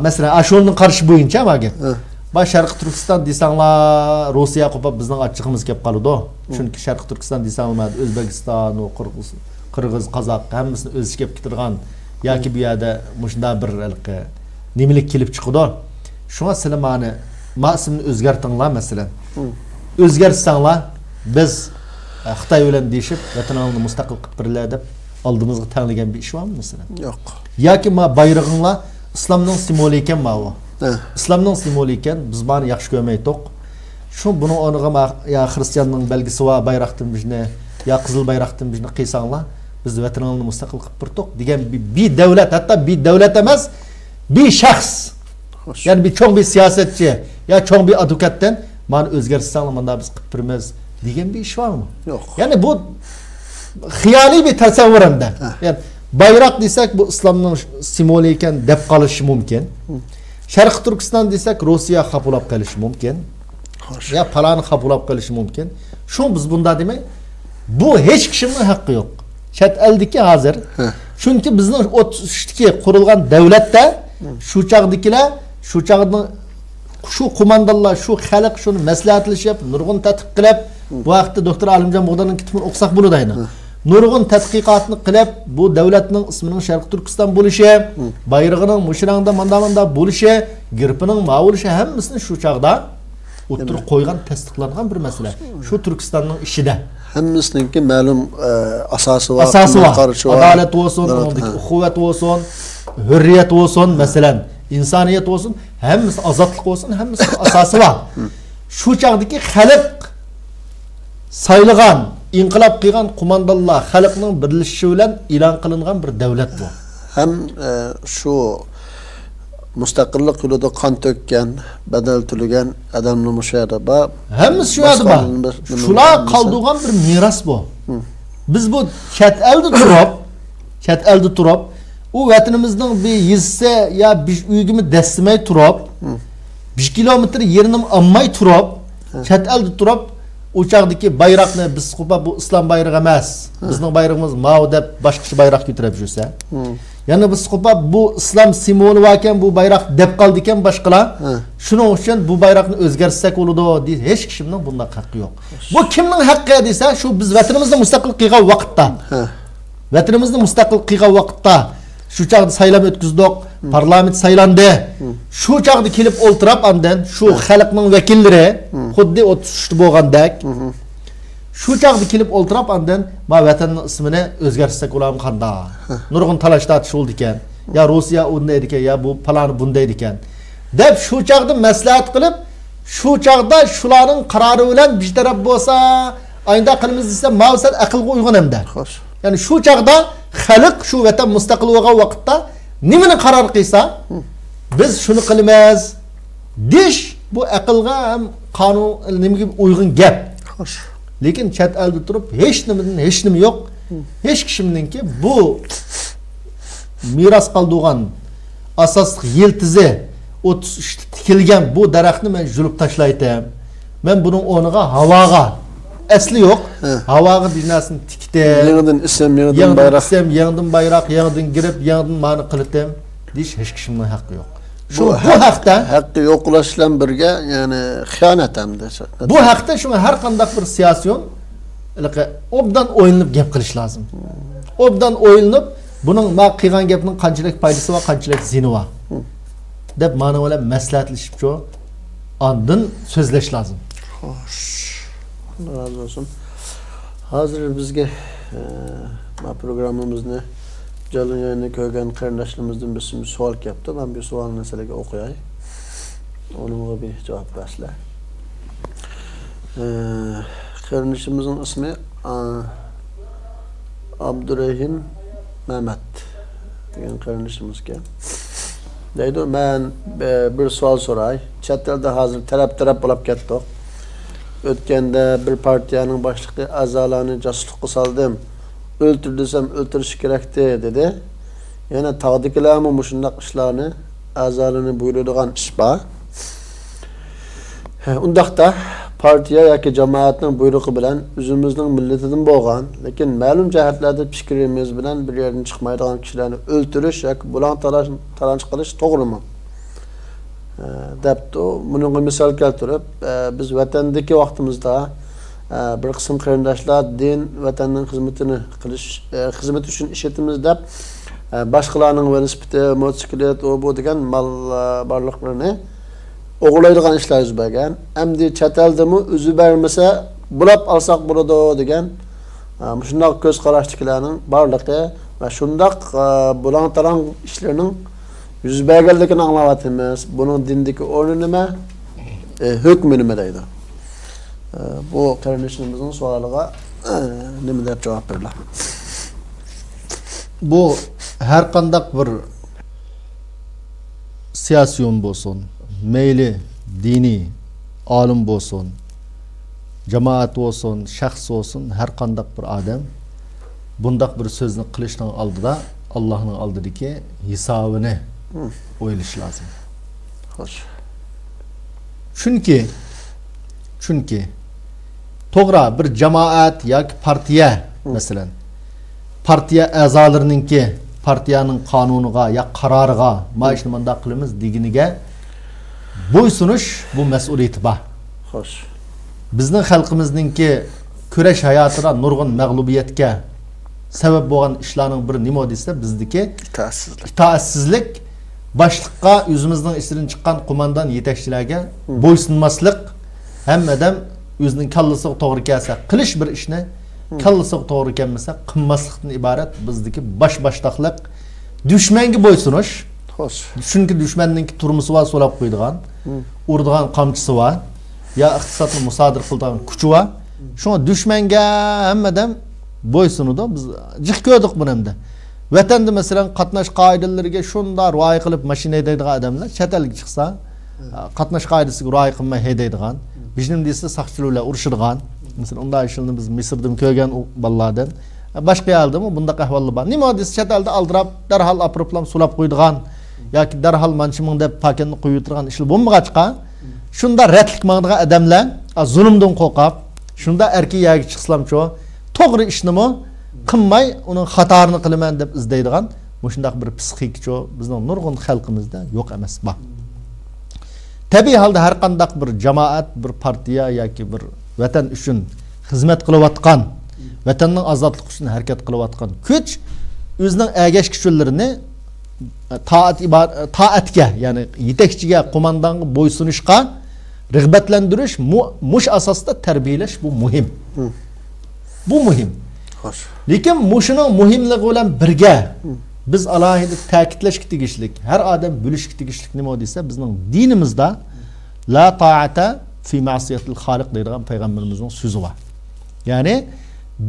masalan, ashunning qarshi bo'yicha maga ba Sharq Turkiston desanglar, Rossiya qo'pab bizning achchig'imiz kelib qoladi. Chunki Sharq Turkiston desanglar, O'zbekiston, Qirg'iz, Qozoq hammasini o'z ichiga keltirgan yoki bu yerda mushunda bir nimalik kelib chiqadi. Shunga sizlar meni ismni o'zgartinglar masalan. O'zgartsanglar biz Xitoy bilan deyishib vatanimizni mustaqil qilib birlar deb oldimizga tanlagan bir ish bormi masalan? Yo'q. Yoki bayrog'inglar islomning simvoli ekan ma'vo. İslamның simvoli ekan, biz buni yaxshi ko'rmaydik. Shu buni o'rniga ya xristianning belgisi va bayroqdan bizni, ya qizil bayroqdan bizni qilsanglar, biz vatanimizni mustaqil qilib turdik degan bir davlat, hatto bir davlat emas, bir shaxs. Ya'ni bir cho'ng bir siyosatchi, ya cho'ng bir advokatdan meni o'zgartsanglar, menda biz qilib turamiz degan bir ish bormi? Yo'q. Ya'ni bu xiyoliy bir tasavvurimda. Ya'ni Bayrak desek bu İslam'ın simvolu eken dep kalışı mümkün. Şarkı Türkistan desek Rusya kapılap kalışı mümkün. Ya palanı kapılap kalışı mümkün. Şu biz bunda demek bu hiç kişinin hakkı yok. Chet eldeki hazır. Çünkü bizim o kurulgan devlette şu çağdakiler şu çağda şu kumandalar, şu halk şunu maslahatlashib, nurg'un tadqiq qilib, bu vaqtda doktor Alimjon Bug'doning kitobini o'qisak bo'ladi. Nurg'un tadqiqotni qilib, bu davlatning ismining Sharq Turkiston bo'lishi, bayrog'ining mushrangda manda bo'lishi, girpining ma bo'lishi hammasini shu chaqda o'tirib qo'ygan, tasdiqlangan bir masala. Shu Turkistonning ishida. Hammasiniki ma'lum asosi bor. Adolat bo'lsin, uxuvat bo'lsin, hurriyat bo'lsin, masalan, insoniyat bo'lsin, hammasi ozodlik bo'lsin, hammasi asosi bor. Shu chaqdagi xalq saylagan, inqilob qilgan qo'mondonlar xalqning birlashishi bilan e'lon qilingan bir davlat bu. Ham shu mustaqillik yo'lida qon to'kkan, badal to'lagan odamlar mushayada bor. Hammasi shu yerda bor. Shular qoldirgan bir meros bu. Biz bu chet elda turib, u vatanimizning bir yizsa ya bir uygimi dastimay turib, 1 kilometr yerini olmay turib, chet elda turib, o chaqdagi bayroqni biz qo'pa bu islom bayrog'i emas. Bizning bayrog'imiz ma'o deb boshqa bayroq ko'tarib yursa. Ya'ni biz qo'pa bu islom simvoli ekan, bu bayroq deb qoldi ekan boshqalar. Shuning uchun bu bayroqni o'zgartirsak bo'ladi deydi. Hech kimning bunday haqqi yo'q. Bu kimning haqqi desa, shu biz vatanimizni mustaqil qilgan vaqtda. Vatanimizni mustaqil qilgan vaqtda şu çağda saylam ötküzdük, parlament saylandi. Şu çağda kelip o'ltirib andan şu xalqning vakilleri, xuddi 33 bo'lgandek. Şu çağda kelip o'ltirib andan ma vatanning ismini o'zgartirsak bo'ladimi qanda? Nurg'un talashlar bo'ldi ekan. Ya Rossiya unday ekan, ya bu falan bunday ekan. Deb şu çağda maslahat qilib, şu çağda shularning qarori bilan bir taraf bo'lsa, ayında qilamiz desa, mavsal aqlga uyg'un hamda. Xo'sh. Yani şu çağda xalq şu vatan mustaqil bo'lgan vaqtda nimani qaror qilsa, biz shuni qilamiz. Dish bu aqlga ham qonun nimaga uyg'un gap. Xo'sh. Lekin chet elda turib hech nima yo'q. Hech kimningki bu miros qoldirgan asosli yiltizi 33 tikilgan bu daraxtni men julib tashlaydim. Men buning o'rniga havoga asli yok. Havaga bir narsani tikdi. Yangidan ism, yangidan bayroq. Yangidan bayroq, yangidan girib, yangidan ma'ni qildim. Deyish hech kimning haqqi yo'q. Shu bu haqda haqqi yo'qlash bilan birga, ya'ni xiyonat ham desa. Bu haqda shunga har qanday bir siyosiyon obdan o'yinib gap qilish lozim. Obdan o'yinib, buning ma qilgan gapning qanchalik foydasi va qanchalik zini bor deb ma'ni bilan maslahatlashib shu ondan so'zlash lozim. Xo'sh. Allah razı olsun. Hazır bizge programımızda canlı yayına koygan kardeşlerimizden bir sual yaptı. Ben bir sual meselege okuyayım. Onunla bir cevap versinler. Kardeşimizin ismi Abdurrahim Mehmet. Diyen kardeşimiz ki. Deydi, ben bir sual sorayım. Chet elde hazır taraf bulup kettik. Ötkende bir partiyanın başlığı azalarını casusluqqa saldım. Öldür desem öldürüş kerakti dedi. Yani tağdikilerimi muşundaq işlerini azalarını buyurduğun iş var. Undaqda partiya yoki jamoatning buyrug'i bilan o'zimizning millatidan bo'lgan, lekin ma'lum jihatlarda fikrimiz bilan bir yerdan chiqmaydigan kishilarni o'ldirish yoki bulan talanch qilish to'g'rimi? Debdi. Bunga misol keltirib, biz vatandagi vaqtimizda bir qism qarindoshlar din vatanning xizmatini qilish, xizmat uchun ishlatamiz deb boshqalarning velosipedi, motosiklet, o bu degan mal barliqlarini o'g'irlaydigan ishlar yuz bergan. Endi chet eldami o'zi bermasa bulab olsak bo'ladi degan shunday ko'z qarashdagilarning barligi va shunday bulan-talang ishlarning yüz berganligini anglayapmiz. Bunun dindagi o'rni nima? Hukmi nima deydi? Bu qarindishimizning savoliga nima deb javob berdilar? Bu har qanday bir siyosiyon bo'lsin, meyli dini olim bo'lsin, jamoat bo'lsin, shaxs bo'lsin, har qanday bir odam bundaq bir so'zni qilishning oldida Allah'ın aldığındaki hesabını oylaş lazım. Hoş. Çünkü to'g'ri bir cemaat yoki partiya masalan partiya a'zolarininki partiyaning qonuniga ya qaroriga mana shuni bunday qilamiz deginiga bo'ysunish bu mas'uliyati bor. Hoş. Bizning xalqimizningki kurash hayotida nurg'un mag'lubiyatga sabab bo'lgan ishlarning biri nima desa bizniki itaatsizlik, boshliqqa o'zimizning ichidan chiqqan qo'mondan yetakchilarga bo'ysunmaslik, hammadan o'zining kallasiga to'g'ri kelsa qilish bir ishni, kallasiga to'g'ri kelmasa qilmaslikdan iborat bizniki boshliqlik, dushmanga bo'ysunish. Hoş. Chunki dushmanninki turmusi va so'lab qo'ydigan, urdigan qamchisi va ya iqtisodni musodir qiladigan kuchi va shunga dushmanga hammadan bo'ysunudi. Biz jiq ko'rdik buni hamda. Vatanda masalan qatnash qoidalariga shunda rioya qilib mashina haydaydigan odamlar chet elga chiqsa, qatnash qoidasiga rioya qilmay haydaydigan, bizning desa saqchilar urishadigan. Masalan, unday ishlarni biz Misrda ko'rgan bolalardan, boshqa yerdami bunday ahvollar bor. Nima desa chet elda aldirab, darhol aproblam sulab qo'ydigan yoki darhol manchiming deb pakenni qo'yib o'tirgan ishlar bo'lmag'achqa, shunda ratlik mangdigan odamlar zulmdan qo'rqib, shunda erkak yaga chiqslamcho, to'g'ri ishnimi qilmay uning xatorini qilaman deb izlaydigan shunday bir psixikcho bizning nurg'un xalqimizda yo'q emas bor. Tabiiy holda har qanday bir jamoat, bir partiya yoki bir vatan uchun xizmat qilayotgan, vatanning ozodligi uchun harakat qilayotgan kuch o'zining agash kuchlarini taatga, ya'ni yetakchiga, qo'mondonga bo'ysunishga rag'batlantirish, mush asosida tarbiyalash bu muhim. Bu muhim. Hoş. Lekin mushuning muhimligi bilan birga biz alohida ta'kidlashga tegishlik, har odam bilishga tegishlik nima desa bizning dinimizda la ta'ata fi ma'siyatil xoliq deydigan payg'ambarimizning so'zi bor. Ya'ni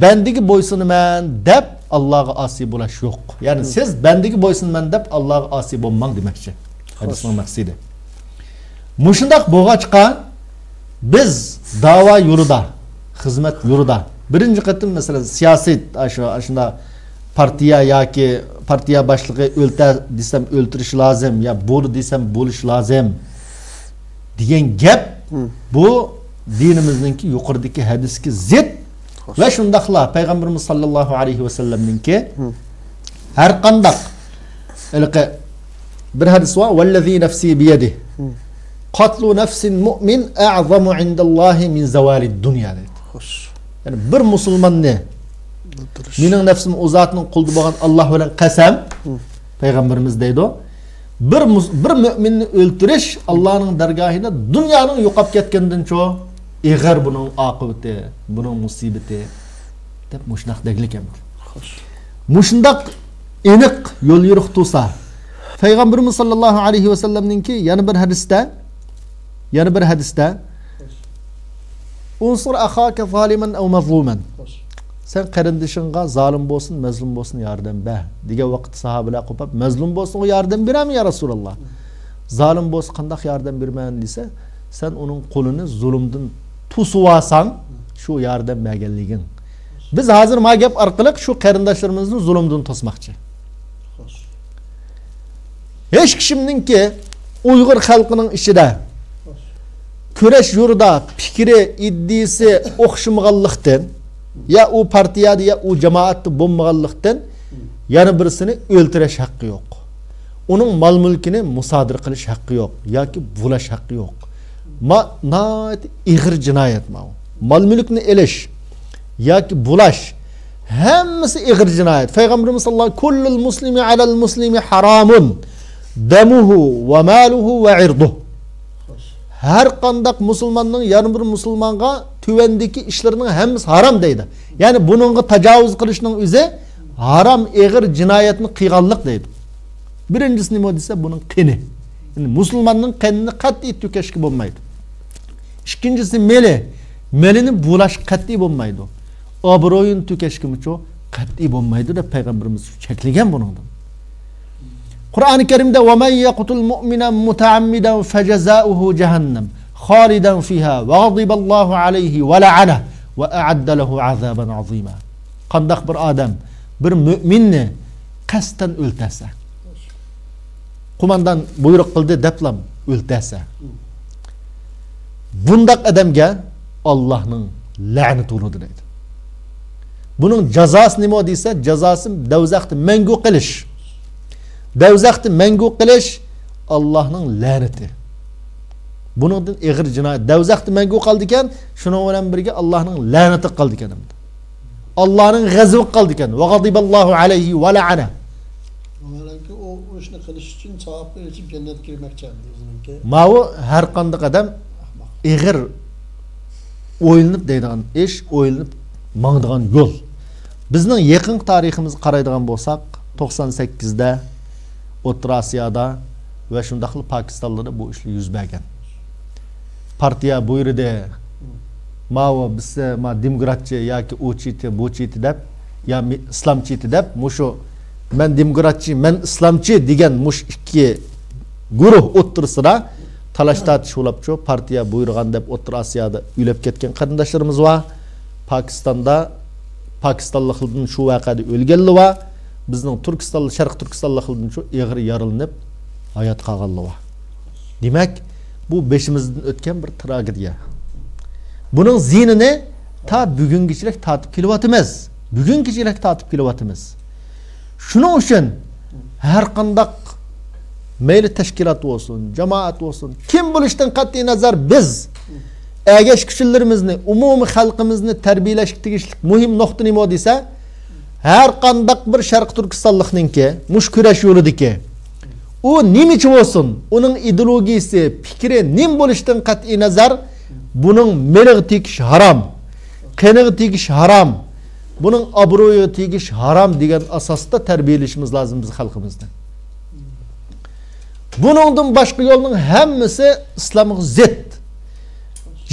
bandiga bo'ysunaman deb Allohga osiy bo'lish yo'q. Ya'ni siz bandiga bo'ysunaman deb Allohga osiy bo'lmang demoqchi. Hadisning maqsadi. Mushundaq bo'lg'achqa biz da'vo yo'lida, xizmat yo'lida birinchi qatim masalan siyosat shunda partiya yoki partiya boshlig'i o'lta desam o'ltirish lozim, ya bo'l desam bo'lish lozim degan gap bu dinimizningki yuqoridagi hadisga zid va shundaqla payg'ambarimiz sollallohu alayhi vasallamningki har qandaq bir hadis va vallazi nafsi biyadihi qatlu nafsin mu'min a'zamu indallohi min zavalid dunya dedi. Hoş. Yani bir musulmanni mening nafsim o zatning quldi bo'lgan Alloh bilan qasam payg'ambarimiz deydi. Bir mu'minni o'ltirish Allohning dargohida dunyoning yo'qolib ketgandan cho eg'ar buning oqibati, buning musibati deb mushnaq deglik ham. Hoş. Mushundaq aniq yo'l yo'riq tursa payg'ambarimiz sollallohu alayhi vasallamningki yana bir hadisda unsur axaka zaliman aw mazluman. Sen qarindishingga zolim bo'lsin, mazlum bo'lsin yordam ber. Degan vaqt sahobalar qo'pab, mazlum bo'lsin o yordam berami ya Rasululloh? Zolim bo'lsa qanday yordam berman desa, sen uning qo'lini zulmdan tusib olsang, shu yordam berganliging. Biz hozir ma gap orqali shu qarindoshlarimizni zulmdan tosmoqchi. Hech kishimningki Uyg'ur xalqining ichida kurash yo'lida fikri, iddisi o'xshamaganlikdan ya u partiyada ya u jamoatda bo'lmaganlikdan yana birisini o'ltirish haqqi yo'q. Uning mol mulkini musodir qilish haqqi yo'q yoki bulash haqqi yo'q. Nayt ig'ir jinoyat bu. Mol mulkni elish yoki bulash hammasi ig'ir jinoyat. Payg'ambarimiz sollallohu kullul muslimi alal muslimi haramun damuhu va maluhu va irduhu. Her qandaq musulmanning yana bir musulmonga tuvandagi ishlarining hammasi haram deydi. Ya'ni buningga tajovuz qilishning o'zi haram, eg'ir jinoyatni qilganlik deydi. Birinchisi nima desa buning qini. Ya'ni musulmonning qinini qat'iy to'kashga bo'lmaydi. Ikkinchisi melini bulash qat'iy bo'lmaydi. Obro'yini to'kashga qat'iy bo'lmaydi deb payg'ambarimiz cheklagan buningdan. Qur'oni Karimda va man yaqtul mu'mina muta'ammidan fajaza'uhu jahannam khalidan fiha va ghadiballohu alayhi va la'ana va a'adda lahu azaban azima. Qandaq bir odam bir mu'minni qasddan o'ltasa. Qo'mondan buyruq qildi deblam o'ltasa. Bundaq odamga Allohning la'nati uradi deydi. Buning jazosi nima desa, jazosi davzaxni mangu qilish. Davzaxni mangu qilish Allohning la'nati. Buningdan ig'ir jinoyat. Davzaxni mangu qildi ekan, shuning bilan birga Allohning la'nati qildi ekan. Allohning g'azabi qildi ekan. Va g'adiballohu alayhi va la'ana. Malanki o ishni qilish uchun savobga yetib jannatga kirmoqchi o'zininki. Ma'u har qanday qadam ig'ir o'yinib deydigan ish, o'yinib mangdigan yo'l. Bizning yaqin tariximizni qaraydigan bo'lsak, 98 da O'rta Osiyoda va shundaqli Pokistonda bu ishlar yuz bergan. Partiya buyurdi, ma'u bizsa ma demokratchi yoki o'chiti, bo'chiti deb, ya islomchiti deb, mushu men demokratchi, men islomchi degan mush ikki guruh o'ttirsida talashtat shulabcho partiya buyurgan deb O'rta Osiyoda uylab ketgan qarindoshlarimiz va Pokistonliklardan shu voqeada o'lganlar va bizning Turkistonlik, Sharq Turkistonliklardan shu ig'ir yaralanib hayot qolganlar va. Demak, bu beshimizdan o'tgan bir tragediya. Buning zinini ta bugungacha tatib kelyapmiz. Bugungacha tatib kelyapmiz. Shuning uchun har qanday mayli tashkilot bo'lsin, jamoat bo'lsin, kim bo'lishdan qat'iy nazar biz agash kuchlarimizni, umumiy xalqimizni tarbiyalash tegishli muhim nuqta nima desa, har qanday bir Sharq Turkistonlikninki mush kurash yo'lidagi u nimichi bo'lsin, uning ideologiyasi, fikri nim bo'lishdan qat'iy nazar buning melig'i tegish harom, qenig'i tegish harom, buning obro'yi tegish harom degan asosda tarbiyalashimiz lozim biz xalqimizni. Buningdan boshqa yo'lning hammasi islomga zid.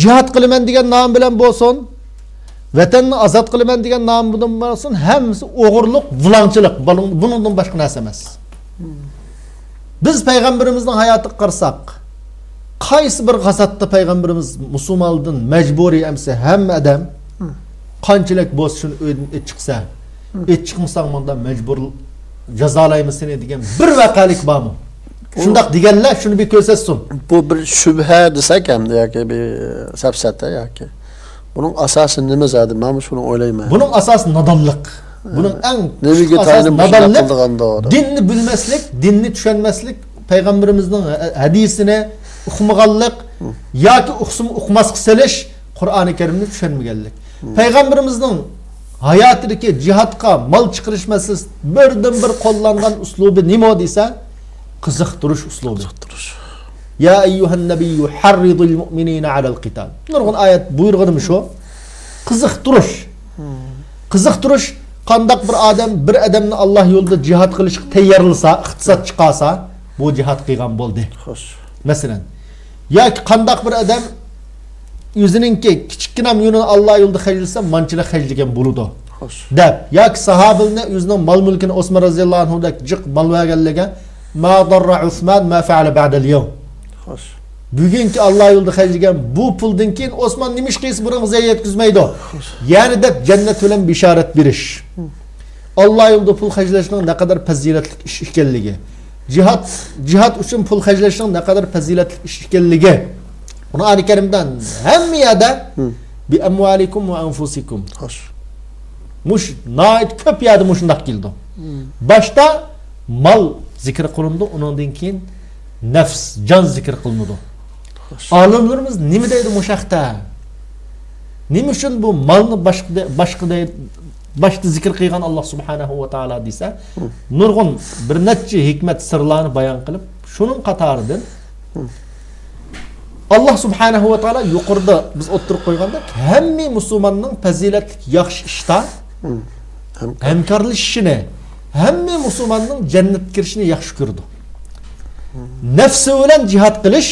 Jihad qilaman degan nom bilan bo'lsin, vatanni ozod qilaman degan nom bilan bo'lsin, hammasi o'g'irlik, vulonchilik. Buningdan boshqa narsa emas. Biz payg'ambarimizning hayotiga qarsak, qaysi bir g'azotda payg'ambarimiz musulmonlardan majburiy amsa hamma odam qanchalik bo'lsin o'ydan chiqsa, chiqmasang bunda majbur jazolaymiz seni degan bir vaqalik bormi? Shundaq deganlar shuni bir ko'rsatsin. Bu bir shubha desak ham yoki bir safsata yoki buning asosi nima zodi? Men shuni o'ylayman. Buning asosi nodonlik. Buning eng neviga tayinib nodonlik, dinni bilmaslik, dinni tushunmaslik, payg'ambarimizning hadisini o'qimaganlik yoki o'qimas qilish, Qur'oni Karimni tushunmaganlik. Payg'ambarimizning hayotidagi jihadga mol chiqarish masalasi birdan bir qo'llangan uslubi nima desa, qiziqtirish uslubi. Ya ayyuhan nabiyyu harridul mu'minina alal qital. Nurg'un oyat buyurganim shu. Qiziqtirish. Qiziqtirish qandaq bir odamni Alloh yo'lida jihad qilishga tayyorlasa, iqtisod chiqarsa, bu jihad qilgan bo'ldi. Xo'sh. Masalan, yoki qandaq bir odam o'zininki kichikgina yo'lini Alloh yo'lida xajlasa, manchilik xajlagan bo'ladi. Xo'sh. Deb, yoki sahobalarni o'zining mol-mulkini Osmon roziyallohu anhudak jiq mol berganlarga ma darra Usman ma fa'ala ba'da al-yawm. Xo'sh. Bugungi Alloh yo'lida xajlagan bu puldan keyin Osmon nima ish qilsa buni zayi yetkazmaydi. Ya'ni deb jannat bilan bishorat berish. Alloh yo'lida pul xajlashning ne qadar fazilatli ish ekanligi. Jihad uchun pul xajlashning ne qadar fazilatli ish ekanligi. Qur'oni Karimdan hamma yerda bi amwalikum va anfusikum. Xo'sh. Mush nayt ko'p yerda mushundaq keldi. Boshda mal zikr qilindi, undan keyin nafs, jon zikr qilinadi. Olimlarimiz nima deydi mushaqda? Nima uchun bu malni boshqa zikr qilgan Alloh subhanahu va taolo desa, nurg'un bir necha hikmat sirlarni bayon qilib, shuning qatoridan Alloh subhanahu va taolo yuqorida biz o'tirib qo'yganda hamma musulmonning fazilatli yaxshi ishda hamkorlashishini, hamma musulmonning jannatga kirishini yaxshi ko'rdi. Nafsi bilan jihad qilish,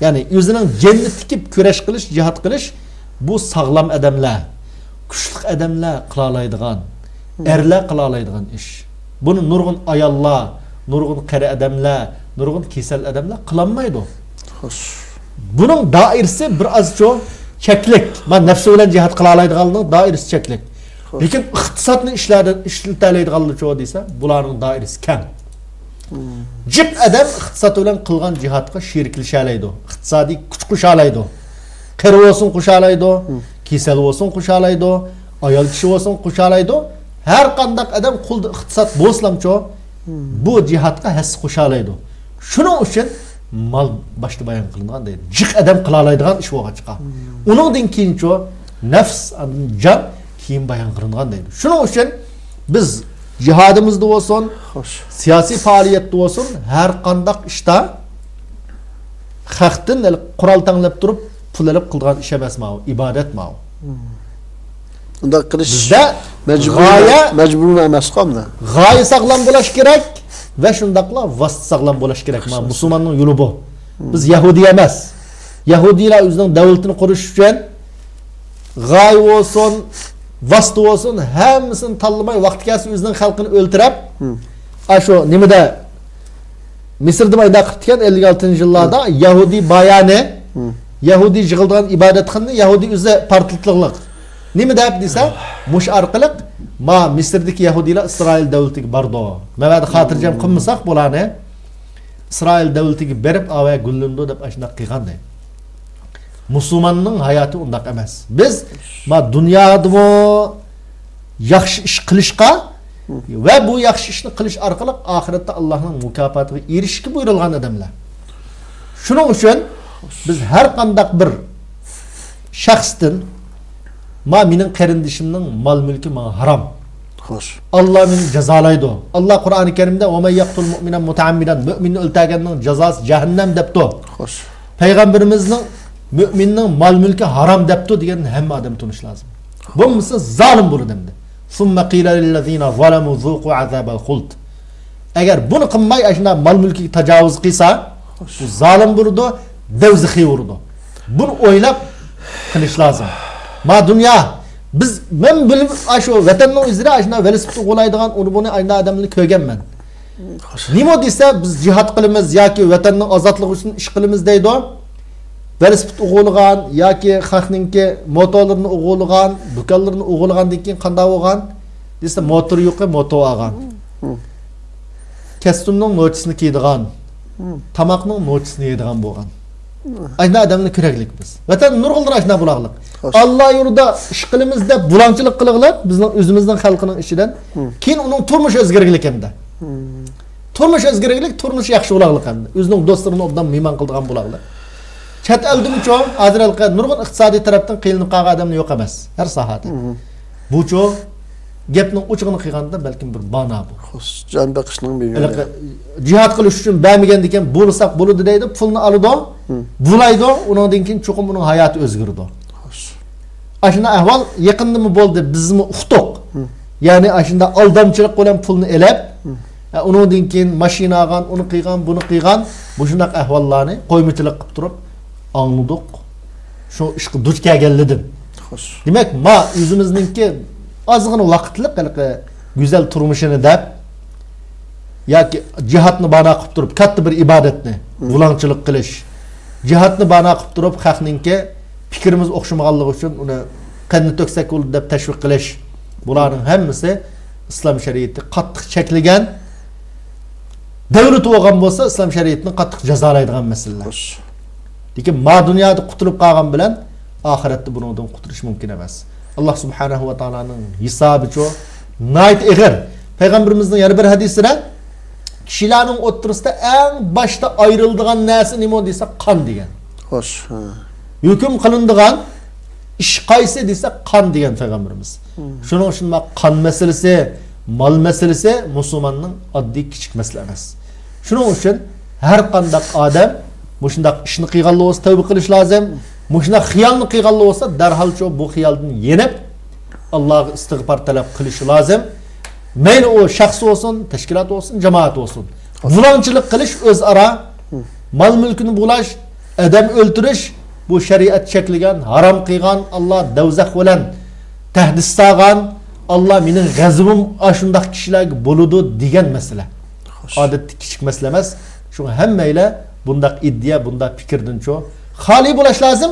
ya'ni o'zining jannatga tikib kurash qilish, jihad qilish bu sog'lom odamlar, kuchli odamlar qila oladigan, erlar qila oladigan ish. Buni nurg'un ayollar, nurg'un qari odamlar, nurg'un kasal odamlar qila olmaydi. Xo'sh. Buning doirasi bir ozcho cheklik. Men nafsi bilan jihad qila oladiganning doirasi cheklik. Lekin iqtisodni ishlatiladiganlar desa, bularning doirasi kam. Jiq adam iqtisod bilan qilgan jihatga sheriklashalaydi. Iqtisodiy kuch qo'shalaydi. Qir olsun qo'shalaydi, kesal olsun qo'shalaydi, ayol kishi olsun qo'shalaydi. Har qanday adam qo'lda iqtisod bo'lsamcho, bu jihatga his qo'shalaydi. Shuning uchun mal boshda bayon qilingan deydi. Jiq adam qila oladigan ish bo'lgan chiqa. Uningdan keyincho nafs, jon keyin bayon qilingan deydi. Shuning uchun biz jihadimizda olsun, siyosiy faoliyatda olsun, har qanday ishda xalqdan qurol tanlab turib, pul olib qilgan ish emasmi, ibodat ma'u. Unda qilish bizda majbur emas qomda. G'oya sog'lom bo'lish kerak va shundaqla vosita sog'lom bo'lish kerak. Musulmonning yo'li bu. Biz Yahudi emas. Yahudilar o'zining davlatini qurish uchun g'oya olsun, vosita olsun, hammasini tanlamay vaqt kelsa o'zining xalqini o'ltirib, shu nimada Misrda mayda qilgan 56-yillarda Yahudi bayani, Yahudi yig'ilgan ibodatxonani Yahudi o'zi partitliqlik. Nima deb desa, mush orqali ma Misrdagi Yahudilar Isroil davlatiga bordi. Mavada xotirjam qilmasak bularni Isroil davlatiga berib ava gullindi deb ashuna qilganda. Musulmonning hayoti undaq emas. Biz ma dunyoda yaxshi ish qilishga va bu yaxshi ishni qilish orqali oxiratda Allohning mukofotiga erishishga buyurilgan odamlar. Shuning uchun biz har qanday bir shaxsdan ma mening qarindishimning mol mulki menga harom. Xo'sh. Allah meni jazolaydi. Allah Qur'oni Karimda "Va may yaqtul mu'minan mutaammidan" mu'minni o'ltaganning jazosi jahannam debdi. Xo'sh. Payg'ambarimizning mu'minning mol mulki harom debdi degan hamma odam tunish lozim. Bo'lmasa zolim bo'ladi endi. Summa qila lil ladzina zalamu zuqu azabal khuld. Agar buni qilmay ashuna mol mulkiga tajovuz qilsa, bu zolim bo'ladi, davzixiy bo'ladi. Buni o'ylab qilish lozim. Ma dünya biz men bilib shu vatanning o'zida ashuna velosiped o'g'laydigan buni ayna odamni ko'rganman. Nima desa biz jihad qilamiz yoki vatanning ozodligi uchun ish qilamiz deydi. Velosiped o'g'ilgan yoki xalqningki motorlarini o'g'ilgan, do'konlarini o'g'ilgandan keyin qanday bo'lgan? Desa motor yo'q, motor olgan. Kostyumning notisini kiydigan, tamoqning notisini yeydigan bo'lgan. Ayna adamni keraklik biz. Vatan nurg'ildir ashuna bulaqliq. Allah yo'lida ish qilamiz deb bulanchilik qilinglar bizning o'zimizning xalqining ishidan. Keyin uning turmush o'zgariglik hamda. Turmush o'zgariglik, turmush yaxshi bulaqliq hamda. O'zining do'stlarini obdan mehmon qildigan bulaqliq. Chet eldimcho hozirgi nurg'un iqtisodiy tarafdan qiynalib qolgan odam yo'q emas, har sohada. Bu-cho gapning o'chig'ini qilganda balkim bir bana bu. Xo'sh, jon baqishning bir yo'li. Jihad qilish uchun bermagan ekan, bo'lsak bo'ladi deydi, pulni oladi, bulaydi, undan keyin cho'qim uning hayoti o'zgardi. Ashuna ahvol yaqindimi bo'ldi, bizmi uqdiq. Ya'ni ashunda aldamchilik bilan pulni elab, undan keyin mashina olgan, uni qilgan, buni qilgan, bu shunday ahvollarni qo'ymichilik qilib turib angladik. Shu ishga duch kelganlidim. Xo'sh. Demak, ma o'zimizningki ozg'ina vaqtlik qilqi go'zal turmushini deb yoki jihatni bana qilib turib katta bir ibodatni bulangchilik qilish, jihatni bana qilib turib xalqningki fikrimiz o'xshamaganligi uchun uni qanday to'ksak bo'ladi deb tashviq qilish, bularning hammasi islom shariati qattiq cheklagan, davlat bo'lgan bo'lsa islom shariatining qattiq jazolaydigan masalalar. Lekin ma dunyoda qutulib qolgan bilan oxiratda bundan qutulish mumkin emas. Allah subhanahu va taolaning hisobi-cho nayt ig'ir. Payg'ambarimizning yana bir hadisida kishilarning o'ttirisida eng boshda ayriladigan narsa nima desa qon degan. Xo'sh. Hukm qilinadigan ish qaysi desa qon degan payg'ambarimiz. Shuning uchun qon masalasi, mol masalasi musulmonning oddiy kichik masala emas. Shuning uchun har qanday odam mushundaq ishni qilganlar bo'lsa tavba qilish lozim. Mushundaq xiyolni qilganlar bo'lsa darhol bu xiyoldan yenib Allohga istig'for talab qilish lozim. Mayli u shaxs bo'lsin, tashkilot bo'lsin, jamoat bo'lsin. Bulanchilik qilish o'zaro mol mulkini bulash, odam o'ldirish bu shariat cheklagan, harom qilgan, Alloh davzax bilan tahdid solgan, Alloh mening g'azabim ashundaq kishilarga bo'ladi degan masala. Odatda kichik masala emas. Shunga hammaylar bundaq iddia, bundaq fikrdan xoli bo'lish lozim.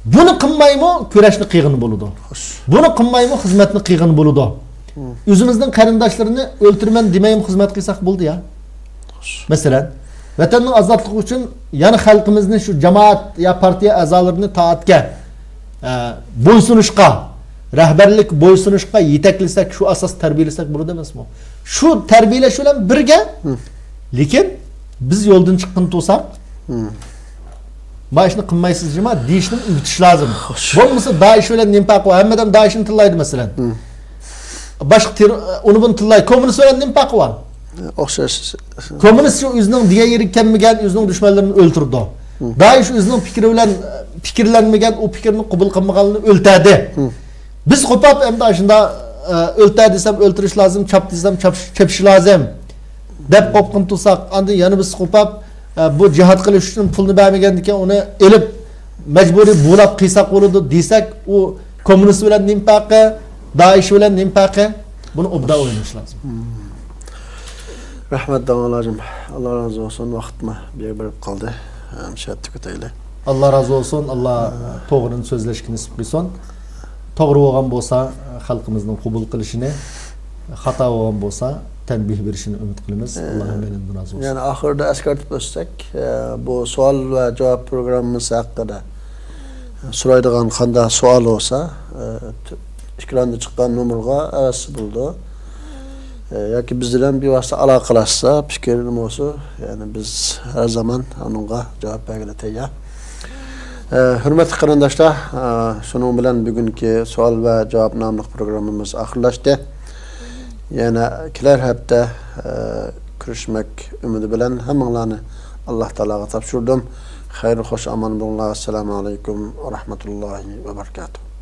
Bunu qilmaymi, kurashni qiyg'ini bo'ladi. Buni qilmaymi, xizmatni qiyg'ini bo'ladi. O'zimizning qarindoshlarini o'ltirman demayim xizmat qilsak bo'ldi ya. Masalan, vatanning ozodligi uchun yana xalqimizni shu jamoat ya partiya a'zolarini toatga bo'ysunishga, rahbarlik bo'ysunishga yetaklasak, shu asos tarbiyalasak bo'ladi emasmi? Shu tarbiyalash bilan birga, lekin biz yo'ldan chiqqan bo'lsak, Daeshni qilmaysiz nima deyishni unutish lozim. Bo'lmasa Daesh bilan nimpaq va hammadan Daeshni tillaydi masalan. Boshqa uni buni tillaydi. Kommunist bilan nimpaq va. O'xshash. Kommunist shu o'zining degan yeri kelmagan o'zining dushmanlarini o'ltirdi. Daesh o'zining fikri bilan fikrlanmagan, o fikrini qabul qilmaganini o'ltadi. Biz qo'pab endi shunda o'ltadi desam o'ltirish lozim, chap desam chapish lozim. Deb qo'pqin tursak, endi yana biz qo'pab bu jihad qilish uchun pulni bermagan ekan uni elib majburiy bo'lib qilsak bo'ladi desak, u kommunist bilan nimpaqi, Daesh bilan nimpaqi, buni obda o'ylash lozim. Rahmat davomlajim. Allah razı olsun, vaqtma berib qoldi. Hamshatni ko'tayli. Allah razı olsun, Allah to'g'rini so'zlashga nasib qilsin. To'g'ri bo'lgan bo'lsa, xalqimizning qabul qilishini, xato bo'lgan bo'lsa, tanbih berishini umid qilamiz. Alloh hammadan razı olsun. Yani ahirda eskartib o'tsak, bu savol va javob programmamiz haqida so'raydigan qanday savol bo'lsa, ekranda chiqqan nomerga avaz bo'ldi. Yoki biz bilan bevosita aloqalashsa, fikrim olsa, yani biz her zaman onunga javob berishga tayyor. Hurmatli qarindoshlar, shuning bilan bugungi savol va javob nomli programmamiz oxirlashdi. Yana kelar hafta ko'rishmak umidi bilan hammanglarni Alloh taologa topshirdim. Xayr, xo'sh, omon bo'linglar. Assalomu alaykum va rahmatullohi va barakatuh.